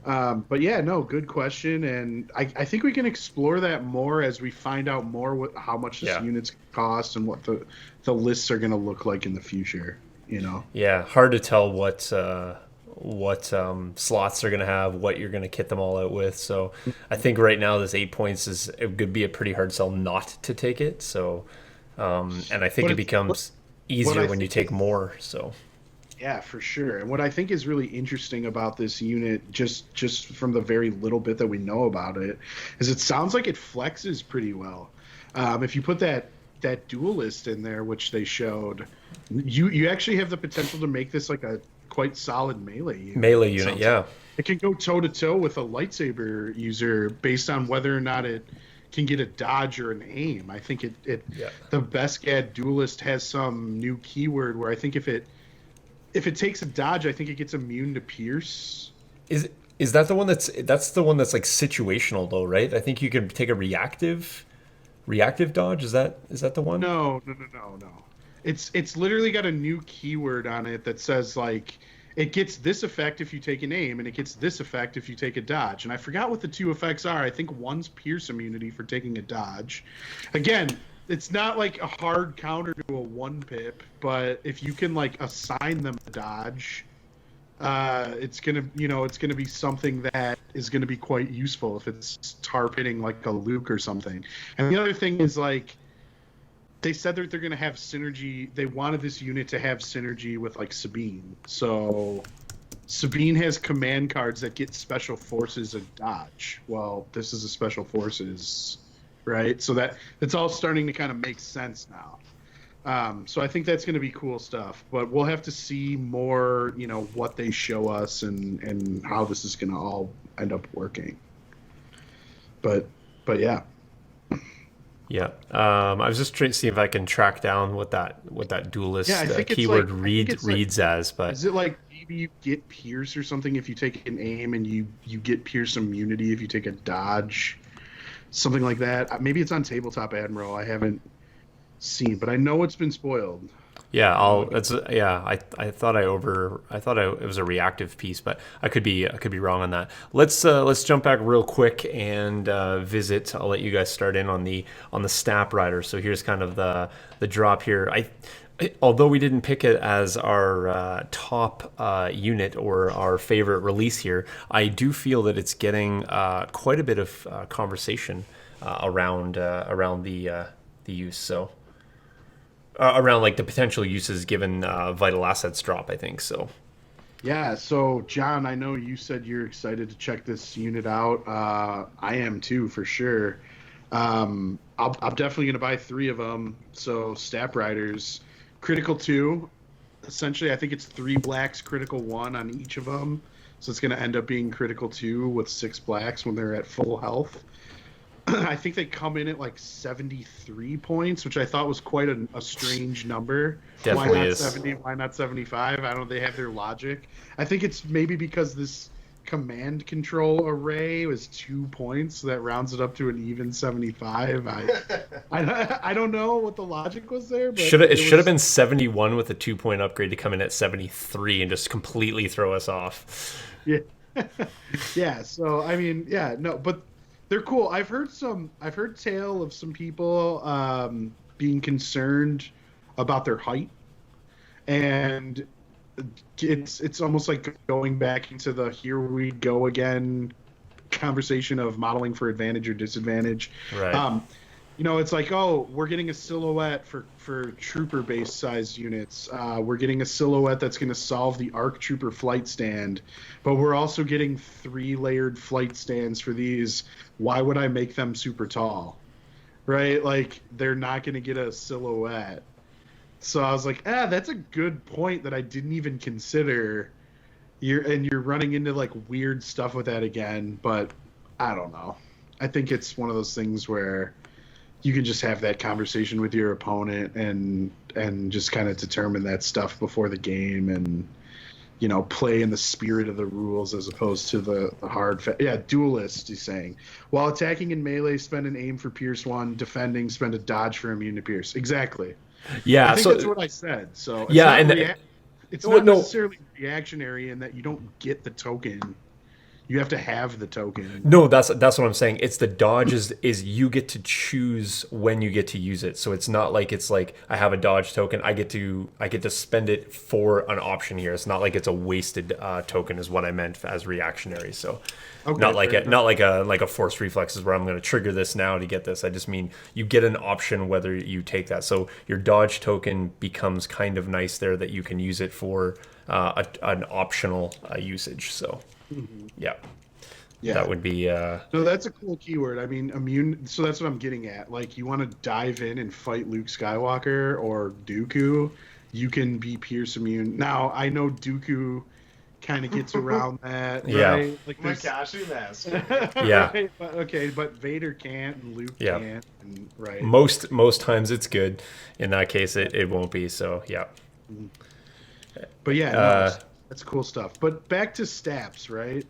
Speaker 1: But good question. And I think we can explore that more as we find out more how much this unit's cost and what the lists are going to look like in the future.
Speaker 2: Yeah, hard to tell what slots they're going to have, what you're going to kit them all out with. So I think right now this 8 points it could be a pretty hard sell not to take it. So and I think it becomes easier when you take more. So
Speaker 1: yeah, for sure. And what I think is really interesting about this unit, just from the very little bit that we know about it, is it sounds like it flexes pretty well. If you put that duelist in there, which they showed, you actually have the potential to make this like a quite solid melee unit.
Speaker 2: Yeah.
Speaker 1: It can go toe to toe with a lightsaber user based on whether or not it can get a dodge or an aim. I think the Beskad duelist has some new keyword where I think if it takes a dodge, I think it gets immune to pierce.
Speaker 2: Is that the one that's the one that's like situational though, right? I think you can take a reactive dodge. Is that the one?
Speaker 1: No. It's literally got a new keyword on it that says like it gets this effect if you take an aim and it gets this effect if you take a dodge. And I forgot what the 2 effects are. I think one's pierce immunity for taking a dodge. Again, it's not like a hard counter to a 1 pip, but if you can like assign them a dodge, it's gonna be something that is gonna be quite useful if it's targeting like a Luke or something. And the other thing is like they said that they're gonna have synergy. They wanted this unit to have synergy with like Sabine. So Sabine has command cards that get special forces and dodge. Well, this is a special forces, right? So that's all starting to kind of make sense now. So I think that's going to be cool stuff, but we'll have to see more, what they show us and how this is going to all end up working. But yeah.
Speaker 2: Yeah. I was just trying to see if I can track down what that duelist keyword reads as, but
Speaker 1: is it like maybe you get pierce or something if you take an aim and you get pierce immunity if you take a dodge, something like that. Maybe it's on Tabletop Admiral. I haven't seen, but I know it's been spoiled.
Speaker 2: Yeah, I thought it was a reactive piece, but I could be wrong on that. Let's jump back real quick and visit. I'll let you guys start in on the Snap Rider. So here's kind of the drop here. Although we didn't pick it as our top unit or our favorite release here, I do feel that it's getting quite a bit of conversation around the use. So. around like the potential uses given vital assets drop, I think so.
Speaker 1: Yeah, so John, I know you said you're excited to check this unit out. I am too, for sure. I'm definitely going to buy 3 of them. So Stap Riders, critical 2. Essentially, I think it's 3 blacks, critical 1 on each of them. So it's going to end up being critical 2 with 6 blacks when they're at full health. I think they come in at like 73 points, which I thought was quite a strange number.
Speaker 2: Definitely
Speaker 1: why not
Speaker 2: is.
Speaker 1: 70? Why not 75? I don't. They have their logic. I think it's maybe because this command control array was 2 points, so that rounds it up to an even 75. I don't know what the logic was there. But
Speaker 2: it should have been 71 with a 2-point upgrade to come in at 73 and just completely throw us off.
Speaker 1: Yeah. Yeah. So I mean, yeah, no, but. They're cool. I've heard tale of some people being concerned about their height, and it's almost like going back into the here we go again conversation of modeling for advantage or disadvantage.
Speaker 2: Right.
Speaker 1: It's like, oh, we're getting a silhouette for trooper-based size units. We're getting a silhouette that's going to solve the ARC Trooper flight stand, but we're also getting 3 layered flight stands for these. Why would I make them super tall? Right? Like, they're not going to get a silhouette. So I was like, that's a good point that I didn't even consider. You're running into, like, weird stuff with that again, but I don't know. I think it's one of those things where you can just have that conversation with your opponent and just kind of determine that stuff before the game and, play in the spirit of the rules as opposed to the hard duelist, he's saying. While attacking in melee, spend an aim for Pierce 1. Defending, spend a dodge for immune to Pierce. Exactly.
Speaker 2: Yeah.
Speaker 1: I think that's what I said. So it's
Speaker 2: yeah,
Speaker 1: not it's not necessarily reactionary in that you don't get the token. You have to have the token.
Speaker 2: No, that's what I'm saying. It's the dodge is you get to choose when you get to use it. So it's not like I have a dodge token. I get to spend it for an option here. It's not like it's a wasted token is what I meant as reactionary. So not like a force reflexes where I'm going to trigger this now to get this. I just mean you get an option whether you take that. So your dodge token becomes kind of nice there that you can use it for an optional usage. So. Mm-hmm. Yeah, that would be.
Speaker 1: No, that's a cool keyword. I mean, immune. So that's what I'm getting at. Like, you want to dive in and fight Luke Skywalker or Dooku, you can be Pierce immune. Now, I know Dooku kind of gets around that.
Speaker 2: Yeah.
Speaker 1: Right? Like
Speaker 3: Makashi mask.
Speaker 2: Yeah.
Speaker 1: Right? But Vader can't and Luke can't. And, right.
Speaker 2: Most times it's good. In that case, it won't be. So yeah.
Speaker 1: But yeah. That's cool stuff. But back to Staps, right?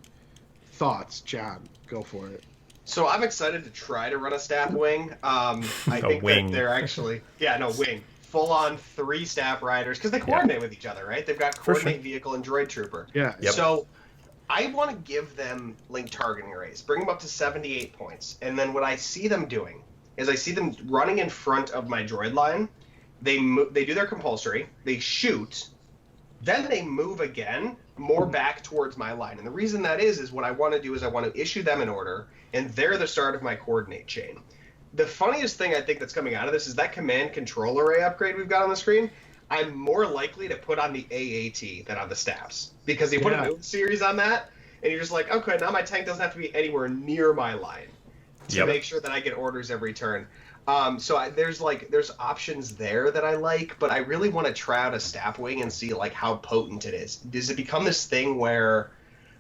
Speaker 1: Thoughts, John? Go for it.
Speaker 3: So I'm excited to try to run a Stap wing. I think that they're actually... Yeah, no, wing. Full-on 3 Stap Riders, because they coordinate with each other, right? They've got Coordinate Vehicle and Droid Trooper.
Speaker 1: Yeah.
Speaker 2: Yep.
Speaker 3: So I want to give them linked targeting arrays, bring them up to 78 points, and then what I see them doing is I see them running in front of my droid line. They do their compulsory, they shoot... Then they move again, more back towards my line. And the reason that is what I want to do is I want to issue them an order, and they're the start of my coordinate chain. The funniest thing I think that's coming out of this is that command control array upgrade we've got on the screen. I'm more likely to put on the AAT than on the Staffs. Because you put a move series on that, and you're just like, okay, now my tank doesn't have to be anywhere near my line to make sure that I get orders every turn. So there's options there that I like, but I really want to try out a Staff Wing and see like how potent it is. Does it become this thing where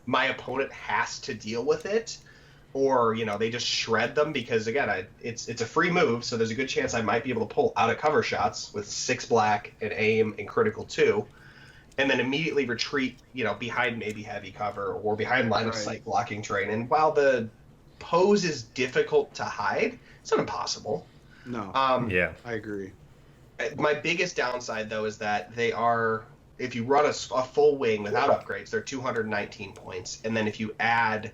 Speaker 3: my opponent has to deal with it, or they just shred them? Because again, it's a free move, so there's a good chance I might be able to pull out of cover shots with 6 black and aim and critical 2, and then immediately retreat behind maybe heavy cover or behind line of sight blocking terrain. And while the pose is difficult to hide, it's not impossible.
Speaker 1: No.
Speaker 2: Yeah.
Speaker 1: I agree.
Speaker 3: My biggest downside, though, is that they are, if you run a full wing without upgrades, they're 219 points. And then if you add,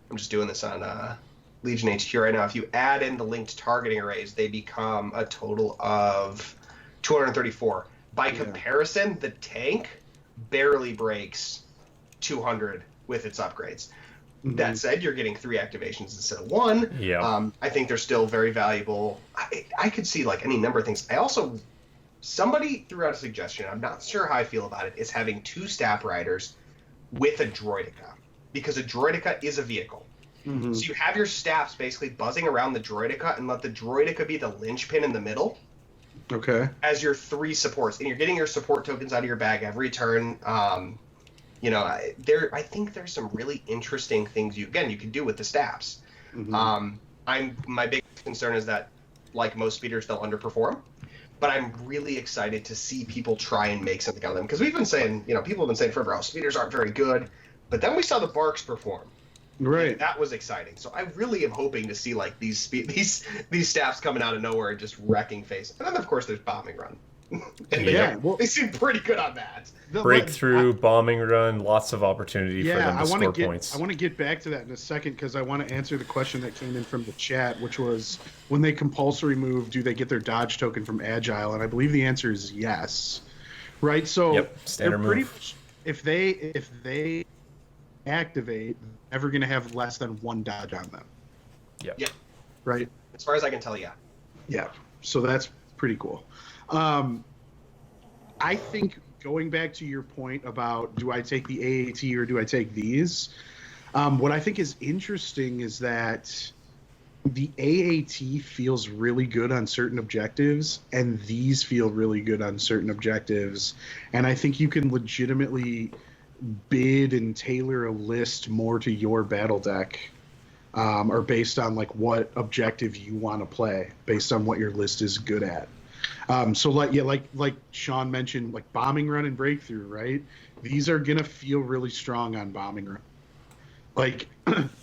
Speaker 3: I'm just doing this on Legion HQ right now, if you add in the linked targeting arrays, they become a total of 234. By comparison, the tank barely breaks 200 with its upgrades. That said, you're getting 3 activations instead of 1.
Speaker 2: Yeah.
Speaker 3: I think they're still very valuable. I could see like any number of things. I also Somebody threw out a suggestion. I'm not sure how I feel about it. Is having 2 staff riders with a droidica, because a droidica is a vehicle.
Speaker 1: Mm-hmm.
Speaker 3: So you have your staffs basically buzzing around the droidica, and let the droidica be the linchpin in the middle.
Speaker 1: Okay.
Speaker 3: As your 3 supports, and you're getting your support tokens out of your bag every turn. You know, I think there's some really interesting things you can do with the staffs.
Speaker 1: Mm-hmm.
Speaker 3: My big concern is that, like most speeders, they'll underperform. But I'm really excited to see people try and make something out of them, because we've been saying, you know, people have been saying forever, oh, speeders aren't very good. But then we saw the Barks perform.
Speaker 1: Right.
Speaker 3: And that was exciting. So I really am hoping to see like these staffs coming out of nowhere and just wrecking face. And then of course there's Bombing Run. And they seem pretty good on that.
Speaker 2: Breakthrough, Bombing Run, lots of opportunity for them to score points.
Speaker 1: I want to get back to that in a second, because I want to answer the question that came in from the chat, which was, when they compulsory move, do they get their dodge token from Agile? And I believe the answer is yes. Right? So
Speaker 2: standard
Speaker 1: pretty
Speaker 2: move.
Speaker 1: much, if they activate, they're never going to have less than 1 dodge on them.
Speaker 3: Yep.
Speaker 1: Right?
Speaker 3: As far as I can tell, yeah.
Speaker 1: Yeah. So that's pretty cool. I think, going back to your point about, do I take the AAT or do I take these? What I think is interesting is that the AAT feels really good on certain objectives, and these feel really good on certain objectives. And I think you can legitimately bid and tailor a list more to your battle deck, or based on like what objective you want to play, based on what your list is good at. So like Sean mentioned, like Bombing Run and Breakthrough, right? These are gonna feel really strong on Bombing Run. Like,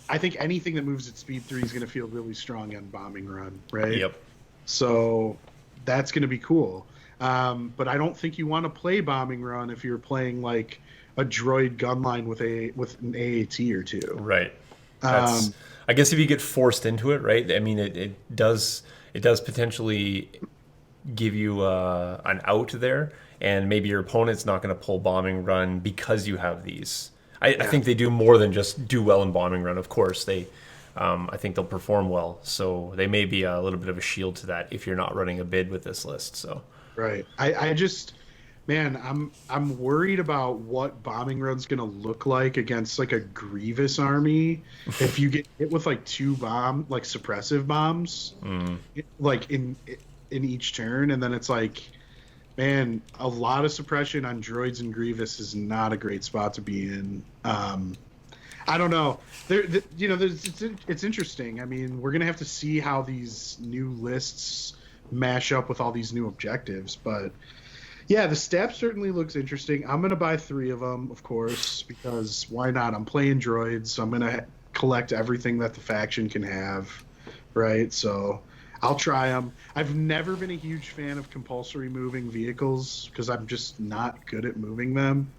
Speaker 1: I think anything that moves at speed 3 is gonna feel really strong on Bombing Run, right?
Speaker 2: Yep.
Speaker 1: So that's gonna be cool. But I don't think you want to play Bombing Run if you're playing like a droid gunline with an AAT or 2.
Speaker 2: Right. I guess if you get forced into it, right? I mean, it does potentially give you an out there, and maybe your opponent's not going to pull Bombing Run because you have these. I think they do more than just do well in Bombing Run. Of course, I think they'll perform well, so they may be a little bit of a shield to that if you're not running a bid with this list. So
Speaker 1: right, I just, man, I'm worried about what Bombing Run's gonna look like against like a Grievous army if you get hit with like 2 suppressive bombs, like in each turn, and then it's like, man, a lot of suppression on droids and Grievous is not a great spot to be in. I don't know. It's interesting. I mean, we're gonna have to see how these new lists mash up with all these new objectives, but yeah, the staff certainly looks interesting. I'm gonna buy 3 of them, of course, because why not? I'm playing droids, so I'm gonna collect everything that the faction can have, right? So I'll try them. I've never been a huge fan of compulsory moving vehicles because I'm just not good at moving them,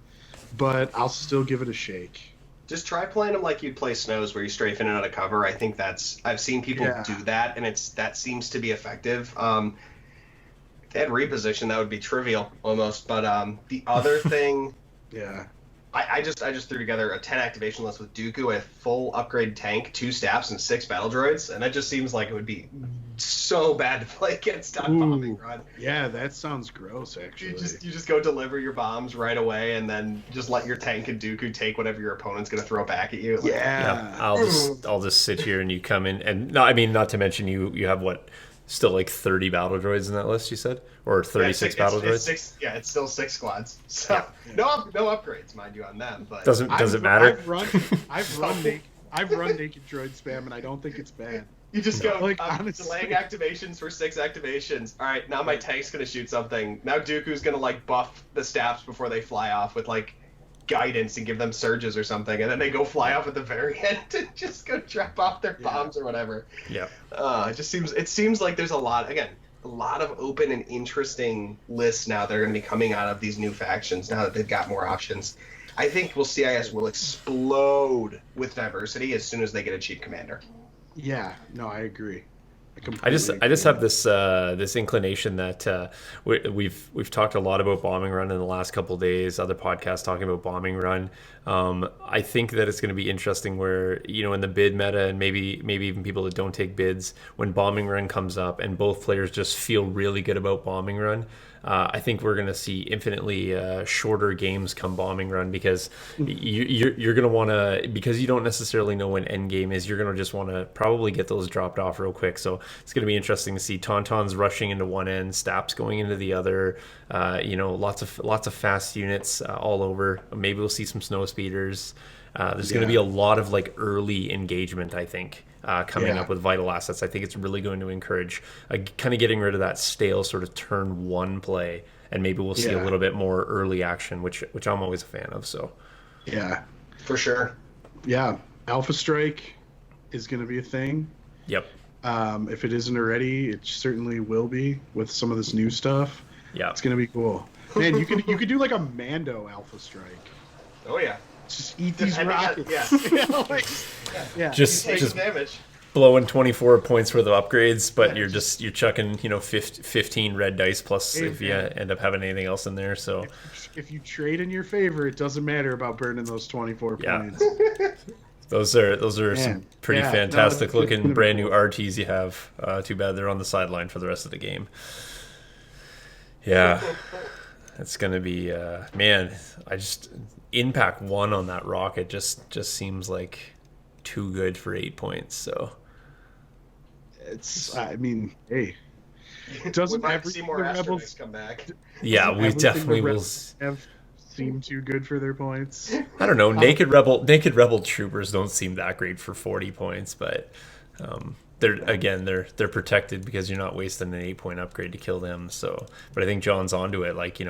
Speaker 1: but I'll still give it a shake.
Speaker 3: Just try playing them like you'd play Snows, where you strafe in and out of cover. I think I've seen people do that, and that seems to be effective. If they had reposition, that would be trivial almost. But the other thing, I just threw together a 10 activation list with Dooku, a full upgrade tank, 2 staffs, and 6 battle droids, and it just seems like it would be so bad to play against on Bombing Run.
Speaker 1: Yeah, that sounds gross, actually.
Speaker 3: You just go deliver your bombs right away, and then just let your tank and Dooku take whatever your opponent's going to throw back at you.
Speaker 2: I'll just sit here and you come in, and not to mention you have what, still like 30 battle droids in that list, you said, or 36 battle droids.
Speaker 3: It's still 6 squads. So no upgrades, mind you, on them. But
Speaker 2: does it matter?
Speaker 1: I've run naked droid spam, and I don't think it's bad.
Speaker 3: You just go,
Speaker 1: like,
Speaker 3: delaying activations for 6 activations. All right, now my tank's going to shoot something. Now Dooku's going to, like, buff the staffs before they fly off with, like, guidance and give them surges or something. And then they go fly off at the very end and just go drop off their bombs or whatever.
Speaker 2: Yeah.
Speaker 3: It seems like there's a lot of open and interesting lists now that are going to be coming out of these new factions now that they've got more options. I think CIS will explode with diversity as soon as they get a chief commander.
Speaker 1: Yeah, no, I agree.
Speaker 2: I just have this inclination that we've talked a lot about Bombing Run in the last couple of days. Other podcasts talking about Bombing Run. I think that it's going to be interesting where, in the bid meta, and maybe even people that don't take bids, when Bombing Run comes up and both players just feel really good about Bombing Run, I think we're going to see infinitely shorter games come bombing run, because you're going to want to, because you don't necessarily know when end game is, you're going to just want to probably get those dropped off real quick. So it's going to be interesting to see Tauntauns rushing into one end, Staps going into the other. Lots of fast units all over. Maybe we'll see some snow speeders. There's going to be a lot of like early engagement, I think, coming up with vital assets. I think it's really going to encourage kind of getting rid of that stale sort of turn one play, and maybe we'll see a little bit more early action, which I'm always a fan of. So
Speaker 3: yeah, for sure.
Speaker 1: Yeah, Alpha Strike is going to be a thing.
Speaker 2: Yep.
Speaker 1: If it isn't already, it certainly will be with some of this new stuff.
Speaker 2: Yeah,
Speaker 1: it's going to be cool. Man, you could do like a Mando Alpha Strike.
Speaker 3: Oh yeah.
Speaker 1: Just eat these rockets.
Speaker 2: Just damage. Blowing 24 points worth of upgrades, but you're chucking 15 red dice plus if you end up having anything else in there. So
Speaker 1: if you trade in your favor, it doesn't matter about burning those 24 points.
Speaker 2: Those are some pretty fantastic looking brand new RTs you have. Too bad they're on the sideline for the rest of the game. Yeah. It's gonna be Impact 1 on that rocket just seems like too good for 8 points. So
Speaker 1: hey, doesn't
Speaker 3: we might see more Rebels come back.
Speaker 2: Yeah, we definitely will.
Speaker 1: Have seemed too good for their points.
Speaker 2: I don't know. Naked Rebel troopers don't seem that great for 40 points, but they're protected because you're not wasting an 8-point upgrade to kill them. So, but I think John's onto it. Like,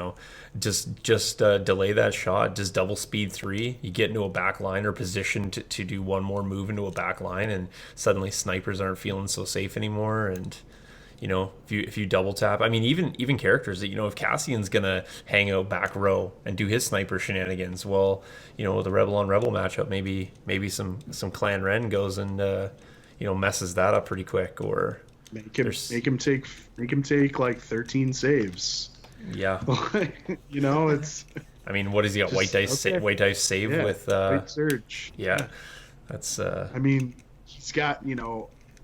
Speaker 2: just delay that shot. Just double speed 3. You get into a back line or position to do one more move into a back line, and suddenly snipers aren't feeling so safe anymore. And if you double tap, I mean, even characters that if Cassian's gonna hang out back row and do his sniper shenanigans, well, the rebel on rebel matchup, maybe some Clan Wren goes and messes that up pretty quick, or
Speaker 1: make him take like 13 saves.
Speaker 2: Yeah.
Speaker 1: It's.
Speaker 2: I mean, what has he got? White dice save with
Speaker 1: White Surge.
Speaker 2: Yeah, that's.
Speaker 1: I mean, he's got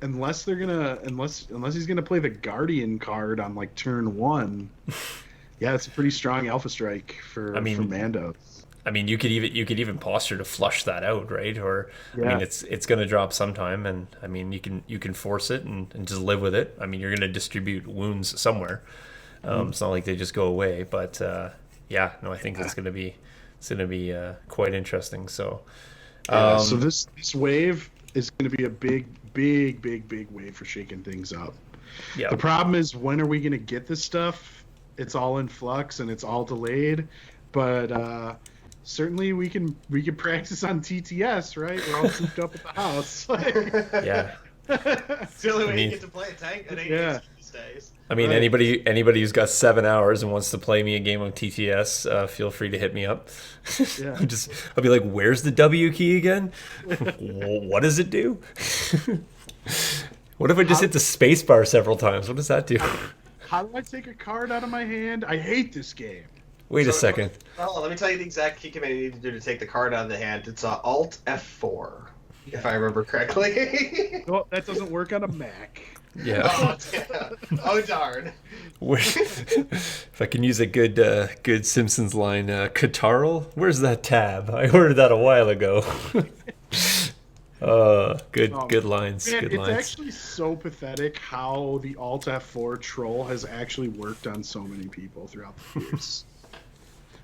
Speaker 1: unless he's gonna play the Guardian card on like turn 1. Yeah, it's a pretty strong Alpha Strike for Mando.
Speaker 2: I mean, you could even posture to flush that out, right? Or I mean, it's going to drop sometime, and I mean, you can force it and just live with it. I mean, you're going to distribute wounds somewhere. It's not like they just go away, but I think it's going to be quite interesting. So,
Speaker 1: so this wave is going to be a big wave for shaking things up. Yeah. The problem is, when are we going to get this stuff? It's all in flux and it's all delayed, but. Certainly, we can practice on TTS, right? We're all cooped up at the house.
Speaker 2: Yeah.
Speaker 3: It's the only way you get to play a tank at 8 these days.
Speaker 2: I mean, anybody who's got 7 hours and wants to play me a game of TTS, feel free to hit me up. Yeah. I'll be like, "Where's the W key again? What does it do? What if I just hit the space bar several times? What does that do?"
Speaker 1: How do I take a card out of my hand? I hate this game.
Speaker 2: Wait a second.
Speaker 3: Let me tell you the exact key command you need to do to take the card out of the hand. It's Alt F4, if I remember correctly.
Speaker 1: Well, that doesn't work on a Mac.
Speaker 2: Yeah.
Speaker 3: Oh darn.
Speaker 2: If I can use a good Simpsons line, Catarl, where's that tab? I ordered that a while ago. Good lines.
Speaker 1: Man,
Speaker 2: good
Speaker 1: it's
Speaker 2: lines.
Speaker 1: actually so pathetic how the Alt F4 troll has actually worked on so many people throughout the years.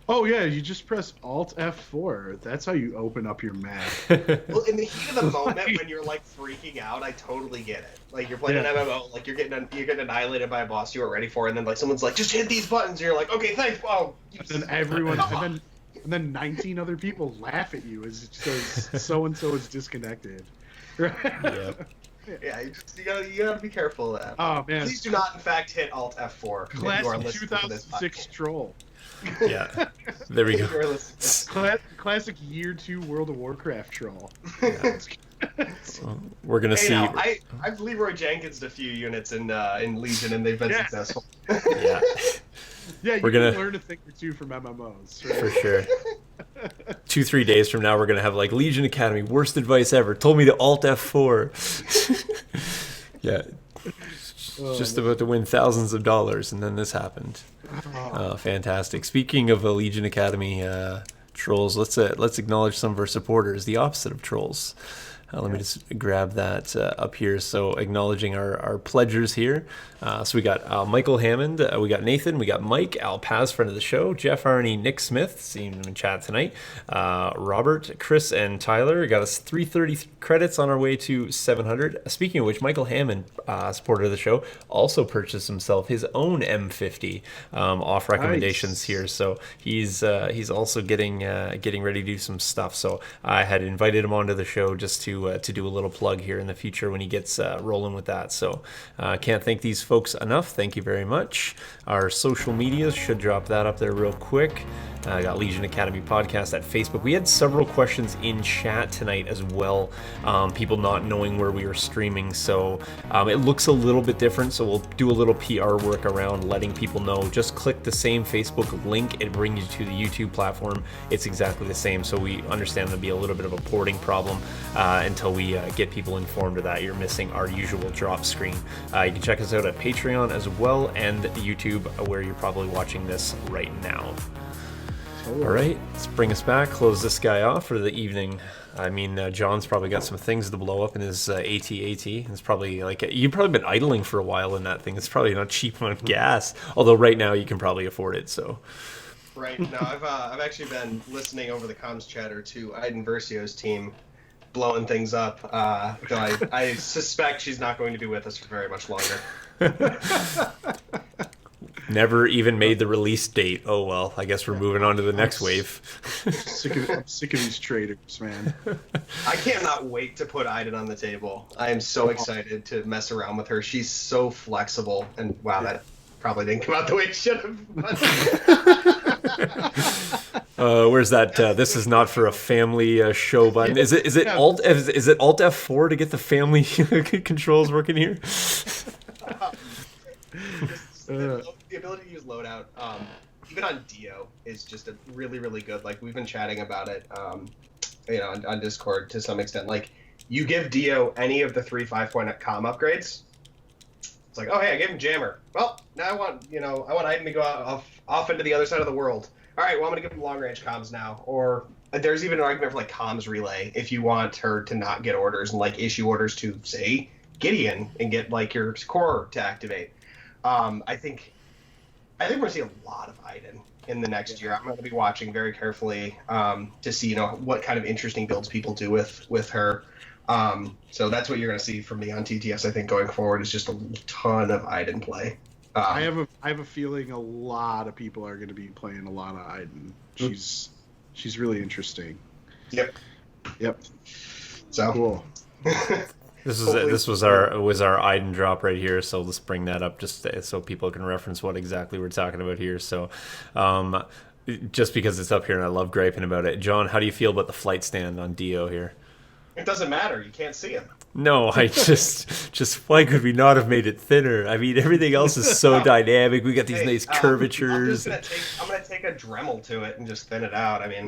Speaker 1: Oh yeah, you just press Alt F4. That's how you open up your Mac.
Speaker 3: Well, in the heat of the moment when you're like freaking out, I totally get it. Like you're playing an MMO, like you're getting annihilated by a boss you weren't ready for, and then like someone's like, just hit these buttons, and you're like, okay, thanks. Oh,
Speaker 1: and then everyone, and then 19 other people laugh at you as it says so and so is disconnected. Right?
Speaker 3: Yeah, you gotta be careful of that.
Speaker 1: Oh man!
Speaker 3: Please do not, in fact, hit Alt F4.
Speaker 1: Classic 2006 troll.
Speaker 2: Yeah, there we go.
Speaker 1: Classic Year 2 World of Warcraft troll.
Speaker 2: Yeah. We're gonna see.
Speaker 3: Now, I've Leroy Jenkins a few units in Legion, and they've been successful.
Speaker 2: Yeah.
Speaker 1: Yeah, you can learn a thing or two from MMOs. Right?
Speaker 2: For sure. 2-3 days from now, we're gonna have like Legion Academy, worst advice ever. Told me to Alt F4. Yeah. Just about to win thousands of dollars, and then this happened. Fantastic. Speaking of Legion Academy trolls, let's acknowledge some of our supporters, the opposite of trolls. Let me just grab that up here. So acknowledging our pledgers here. So we got Michael Hammond, we got Nathan, we got Mike, Al Paz, friend of the show, Jeff Arney, Nick Smith, seeing him in chat tonight, Robert, Chris, and Tyler. Got us 330 credits on our way to 700. Speaking of which, Michael Hammond, supporter of the show, also purchased himself his own M50 off recommendations here. So he's also getting ready to do some stuff. So I had invited him onto the show just to do a little plug here in the future when he gets rolling with that. So can't thank these folks enough. Thank you very much. Our social medias, should drop that up there real quick. I got Legion Academy Podcast at Facebook. We had several questions in chat tonight as well, people not knowing where we were streaming, so it looks a little bit different, so we'll do a little PR work around letting people know. Just click the same Facebook link, it brings you to the YouTube platform. It's exactly the same, so we understand there'll be a little bit of a porting problem until we get people informed of that. You're missing our usual drop screen. You can check us out at Patreon as well, and YouTube, where you're probably watching this right now. All right, let's bring us back, close this guy off for the evening. I mean, John's probably got some things to blow up in his AT-AT. It's probably like, you've probably been idling for a while in that thing. It's probably not cheap on gas, although right now you can probably afford it, so.
Speaker 3: Right, no, I've actually been listening over the comms chatter to Aiden Versio's team blowing things up, though I suspect she's not going to be with us for very much longer.
Speaker 2: Never even made the release date. Oh well, I guess we're moving on to the next wave.
Speaker 1: I'm sick of these traders, man.
Speaker 3: I cannot wait to put Aiden on the table. I am so excited to mess around with her. She's so flexible, and wow, that probably didn't come out the way it should have.
Speaker 2: Where's that? This is not for a family show button. Is it Alt F4 to get the family controls working here?
Speaker 3: The ability to use loadout, even on Dio, is just a really, really good. Like, we've been chatting about it, on Discord to some extent. Like, you give Dio any of the 3 5-point comm upgrades. It's like, oh hey, I gave him jammer. Well, now I want Aiden to go off into the other side of the world. All right, well I'm gonna give him long range comms now. Or there's even an argument for like comms relay if you want her to not get orders and like issue orders to say Gideon and get like your core to activate. I think we're gonna see a lot of Aiden in the next year. I'm going to be watching very carefully to see what kind of interesting builds people do with her. So that's what you're going to see from me on TTS. I think going forward is just a ton of Aiden play.
Speaker 1: I have a feeling a lot of people are going to be playing a lot of Aiden. She's really interesting.
Speaker 3: Yep. So
Speaker 1: cool.
Speaker 2: This was our Aiden drop right here, so let's bring that up just so people can reference what exactly we're talking about here. So just because it's up here and I love griping about it. John, how do you feel about the flight stand on Dio here?
Speaker 3: It doesn't matter. You can't see him.
Speaker 2: No, I just why could we not have made it thinner? I mean, everything else is so dynamic. We got these nice curvatures.
Speaker 3: I'm gonna take a Dremel to it and just thin it out. I mean,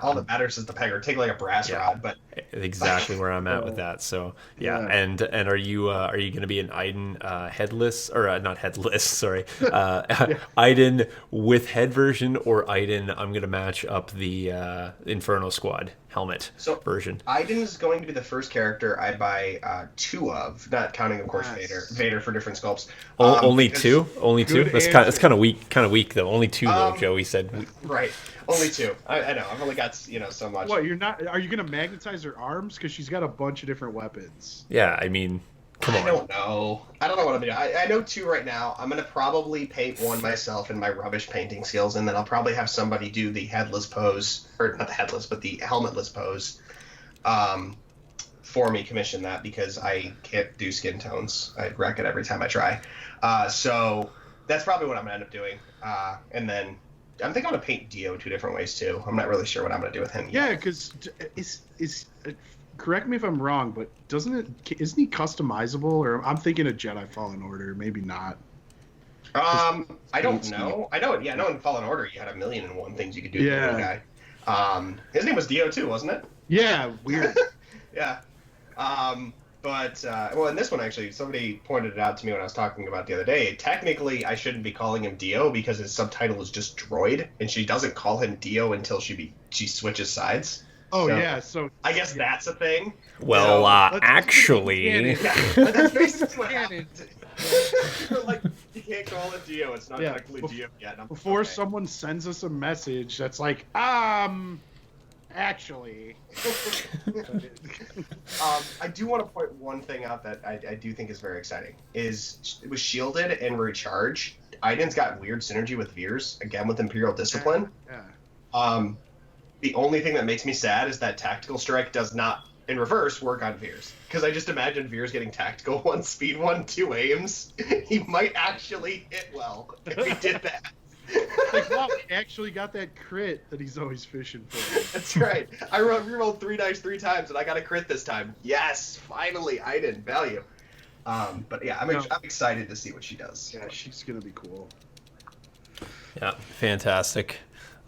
Speaker 2: all
Speaker 3: that matters is the peg, or take like a brass rod. But
Speaker 2: exactly where I'm at with that. So and are you going to be an Aiden headless or not headless? Sorry, Aiden with head version, or Aiden? I'm going to match up the Inferno Squad helmet version.
Speaker 3: Aiden is going to be the first character I buy 2 of, not counting, of course, Vader for different sculpts.
Speaker 2: Only two. That's kind of weak though. Only 2 though. Joey said.
Speaker 3: Right. Only 2. I know. I've only got so much.
Speaker 1: What, are you going to magnetize her arms? Because she's got a bunch of different weapons.
Speaker 2: Yeah, I mean, come on.
Speaker 3: I don't know what I'm going to do. I know 2 right now. I'm going to probably paint one myself in my rubbish painting skills, and then I'll probably have somebody do the headless pose, or not the headless, but the helmetless pose, for me, commission that, because I can't do skin tones. I wreck it every time I try. So that's probably what I'm going to end up doing. And then I'm thinking I'm going to paint Dio 2 different ways too. I'm not really sure what I'm going to do with him yet.
Speaker 1: Yeah, because correct me if I'm wrong, but isn't he customizable? Or I'm thinking of Jedi Fallen Order, maybe not.
Speaker 3: I don't know. I know in Fallen Order you had 1,000,001 things you could do to the guy. His name was Dio too, wasn't it?
Speaker 1: Yeah, weird.
Speaker 3: Yeah. But, well, in this one, actually, somebody pointed it out to me when I was talking about it the other day. Technically, I shouldn't be calling him Dio because his subtitle is just Droid, and she doesn't call him Dio until she switches sides.
Speaker 1: Oh, yeah, so...
Speaker 3: I guess that's a thing.
Speaker 2: Well, actually...
Speaker 3: Yeah, that's basically what happened. Like, you can't call it Dio. It's not technically Dio yet.
Speaker 1: Before someone sends us a message that's like, actually...
Speaker 3: I do want to point one thing out that I do think is very exciting. Is it was shielded and recharge. Iden's got weird synergy with Veers, again with Imperial Discipline.
Speaker 1: Yeah.
Speaker 3: The only thing that makes me sad is that Tactical Strike does not, in reverse, work on Veers. Because I just imagine Veers getting Tactical 1, Speed 1, 2 aims. He might actually hit well if he did that.
Speaker 1: Like, wow, he actually got that crit that he's always fishing for.
Speaker 3: That's right. I rerolled 3 dice 3 times, and I got a crit this time. Yes, finally, Iden, value. But yeah, I'm excited to see what she does.
Speaker 1: Yeah, she's going to be cool.
Speaker 2: Yeah, fantastic.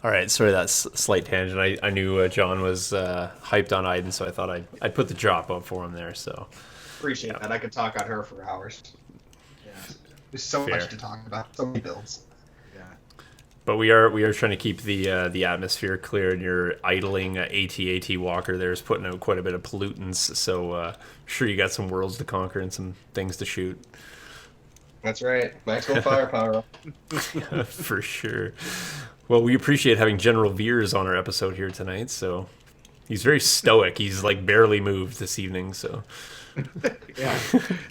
Speaker 2: All right, sorry that slight tangent. I knew John was hyped on Iden, so I thought I'd put the drop up for him there. So
Speaker 3: appreciate that. I could talk on her for hours. Yeah, there's so much to talk about. So many builds.
Speaker 1: Yeah,
Speaker 2: but we are trying to keep the atmosphere clear, and your idling AT-AT Walker there is putting out quite a bit of pollutants. So sure, you got some worlds to conquer and some things to shoot.
Speaker 3: That's right, maximum firepower.
Speaker 2: Yeah, for sure. Well, we appreciate having General Veers on our episode here tonight. So he's very stoic. He's like barely moved this evening. So
Speaker 1: yeah,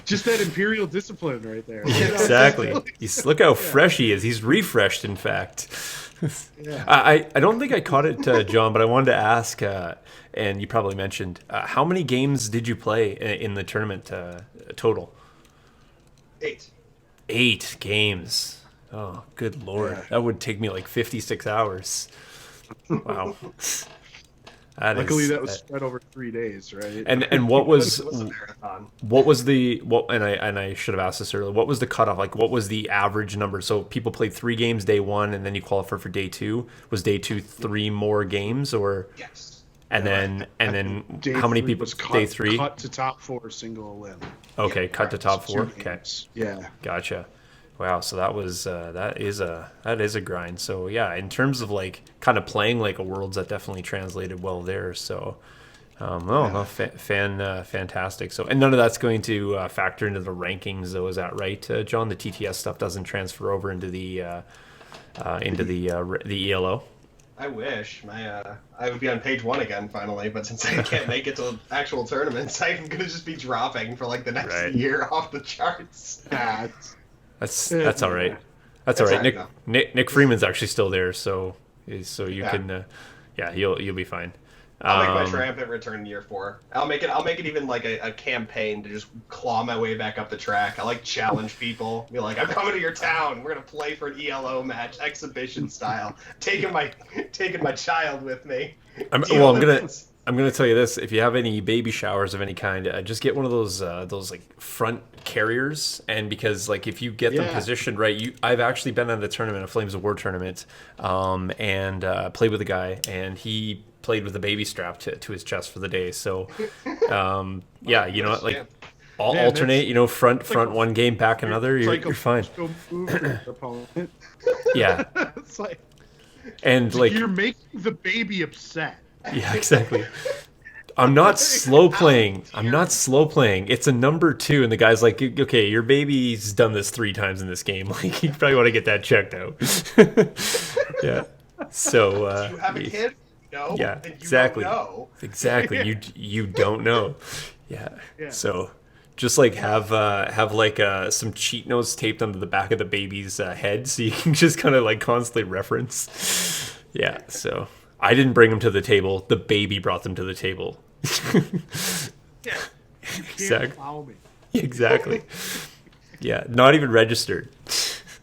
Speaker 1: just that Imperial Discipline right there.
Speaker 2: Exactly. Look how fresh he is. He's refreshed, in fact. Yeah. I don't think I caught it, John, but I wanted to ask, and you probably mentioned, how many games did you play in the tournament total?
Speaker 3: 8.
Speaker 2: 8 games. Oh, good Lord. Yeah. That would take me like 56 hours. Wow.
Speaker 1: Luckily, that was spread over 3 days, right?
Speaker 2: And what was and I should have asked this earlier. What was the cutoff? Like, what was the average number? So people played 3 games day 1, and then you qualify for day 2. Was day 2 3 more games, or?
Speaker 3: Yes.
Speaker 2: And then how many people? Day 3
Speaker 1: cut to top 4 single limb.
Speaker 2: Okay, cut to top 4. Okay.
Speaker 1: Yeah.
Speaker 2: Gotcha. Wow, so that was that is a grind. So yeah, in terms of like kind of playing like a Worlds, that definitely translated well there. So, fantastic. So, and none of that's going to factor into the rankings, though. Is that right, John? The TTS stuff doesn't transfer over into the ELO.
Speaker 3: I wish I would be on page 1 again finally, but since I can't make it to actual tournaments, I'm gonna just be dropping for like the next year off the charts.
Speaker 2: That's all right. That's all right. Nick Freeman's actually still there, so you can, you'll be fine.
Speaker 3: I'll make my triumphant return in year 4. I'll make it even like a campaign to just claw my way back up the track. I like challenge people. Be like, I'm coming to your town. We're gonna play for an ELO match, exhibition style. Taking my child with me. I'm gonna tell you this: if you have any baby showers of any kind, just get one of those like front carriers, and because like if you get them positioned right, I've actually been at a tournament, a Flames of War tournament, and played with a guy, and he played with a baby strap to his chest for the day. So, like alternate, front one game, back another, you're fine. Yeah,
Speaker 1: it's like,
Speaker 2: and like
Speaker 1: you're making the baby upset.
Speaker 2: Yeah, exactly. I'm not slow playing. It's a number 2, and the guy's like, okay, your baby's done this 3 times in this game. Like, you probably want to get that checked out. Yeah. So,
Speaker 3: do you have a kid? No.
Speaker 2: Yeah,
Speaker 3: and you
Speaker 2: exactly.
Speaker 3: Don't know.
Speaker 2: Exactly. You don't know. Yeah. So, just like have like some cheat notes taped onto the back of the baby's head, so you can just kind of like constantly reference. Yeah. So. I didn't bring them to the table. The baby brought them to the table.
Speaker 1: Yeah.
Speaker 2: Exactly. Exactly. Yeah, not even registered.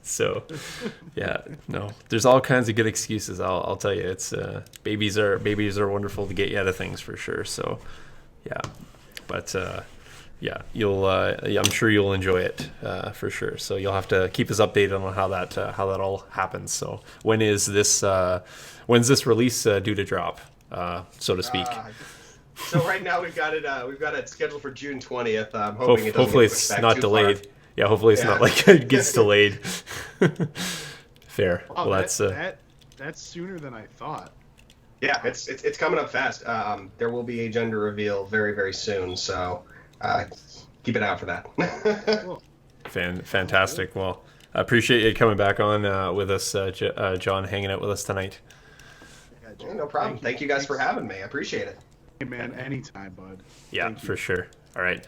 Speaker 2: So, yeah, no. There's all kinds of good excuses. I'll tell you. It's babies are wonderful to get you out of things for sure. So, yeah, but you'll I'm sure you'll enjoy it for sure. So you'll have to keep us updated on how that all happens. So when's this release due to drop, so to speak?
Speaker 3: So right now we've got it scheduled for June 20th. I'm hoping it doesn't
Speaker 2: Hopefully
Speaker 3: get pushed
Speaker 2: it's
Speaker 3: back
Speaker 2: not
Speaker 3: too
Speaker 2: delayed.
Speaker 3: far.
Speaker 2: Yeah, hopefully it's not like it gets delayed. Fair.
Speaker 1: Oh,
Speaker 2: Well, that's
Speaker 1: that's sooner than I thought.
Speaker 3: Yeah, it's coming up fast. There will be a gender reveal very, very soon, so keep an eye out for that.
Speaker 1: Cool.
Speaker 2: fantastic. Well, I appreciate you coming back on with us, John, hanging out with us tonight.
Speaker 3: Yeah, no problem. Thank you guys for having me. I appreciate it.
Speaker 1: Hey, man, anytime, bud.
Speaker 2: Yeah,
Speaker 1: Thank you.
Speaker 2: for sure. All right.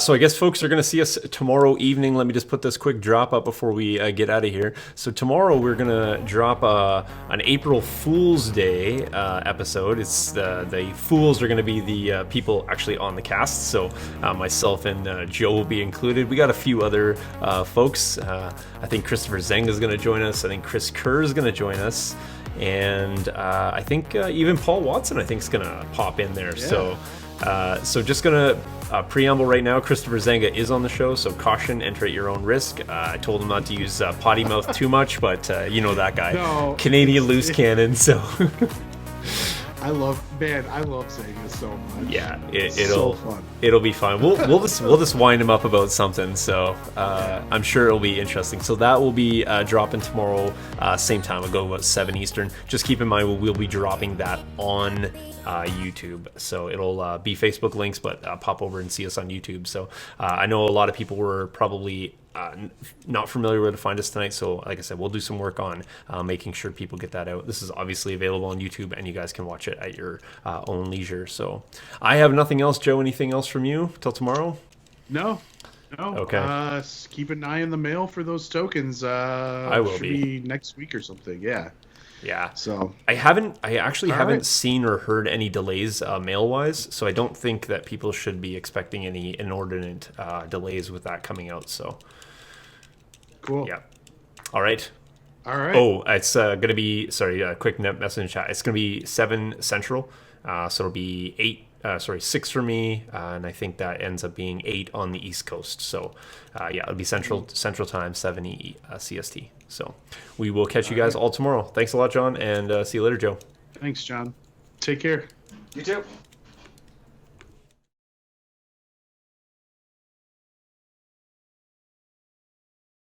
Speaker 2: So I guess folks are going to see us tomorrow evening. Let me just put this quick drop up before we get out of here. So tomorrow we're going to drop an April Fool's Day episode. It's the fools are going to be the people actually on the cast. So myself and Joe will be included. We got a few other folks. I think Christopher Zeng is going to join us. I think Chris Kerr is going to join us. And I think even Paul Watson, I think, is going to pop in there.
Speaker 1: Yeah.
Speaker 2: So just going to preamble right now. Christopher Zenga is on the show, so caution, enter at your own risk. I told him not to use potty mouth too much, but you know that guy.
Speaker 1: No,
Speaker 2: Canadian loose cannon, so...
Speaker 1: I love saying this so much.
Speaker 2: Yeah,
Speaker 1: so fun.
Speaker 2: It'll be fun. We'll just wind him up about something. So I'm sure it'll be interesting. So that will be dropping tomorrow, same time. We'll go about 7 Eastern. Just keep in mind we'll be dropping that on YouTube. So it'll be Facebook links, but pop over and see us on YouTube. So I know a lot of people were probably not familiar where to find us tonight, so like I said, we'll do some work on making sure people get that out. This is obviously available on YouTube, and you guys can watch it at your own leisure. So I have nothing else. Joe, anything else from you till tomorrow?
Speaker 1: No.
Speaker 2: Okay.
Speaker 1: Keep an eye in the mail for those tokens.
Speaker 2: I will
Speaker 1: should be next week or something. Yeah. So
Speaker 2: I actually haven't seen or heard any delays mail wise, so I don't think that people should be expecting any inordinate delays with that coming out. So
Speaker 1: cool.
Speaker 2: Yeah. All right. Oh, it's gonna be quick net message chat. It's gonna be 7 Central, so it'll be 6 for me, and I think that ends up being 8 on the East Coast. So it'll be Central Time, 7 CST. So we will catch you guys all tomorrow. Thanks a lot, John, and see you later, Joe.
Speaker 1: Thanks, John. Take care.
Speaker 3: You too.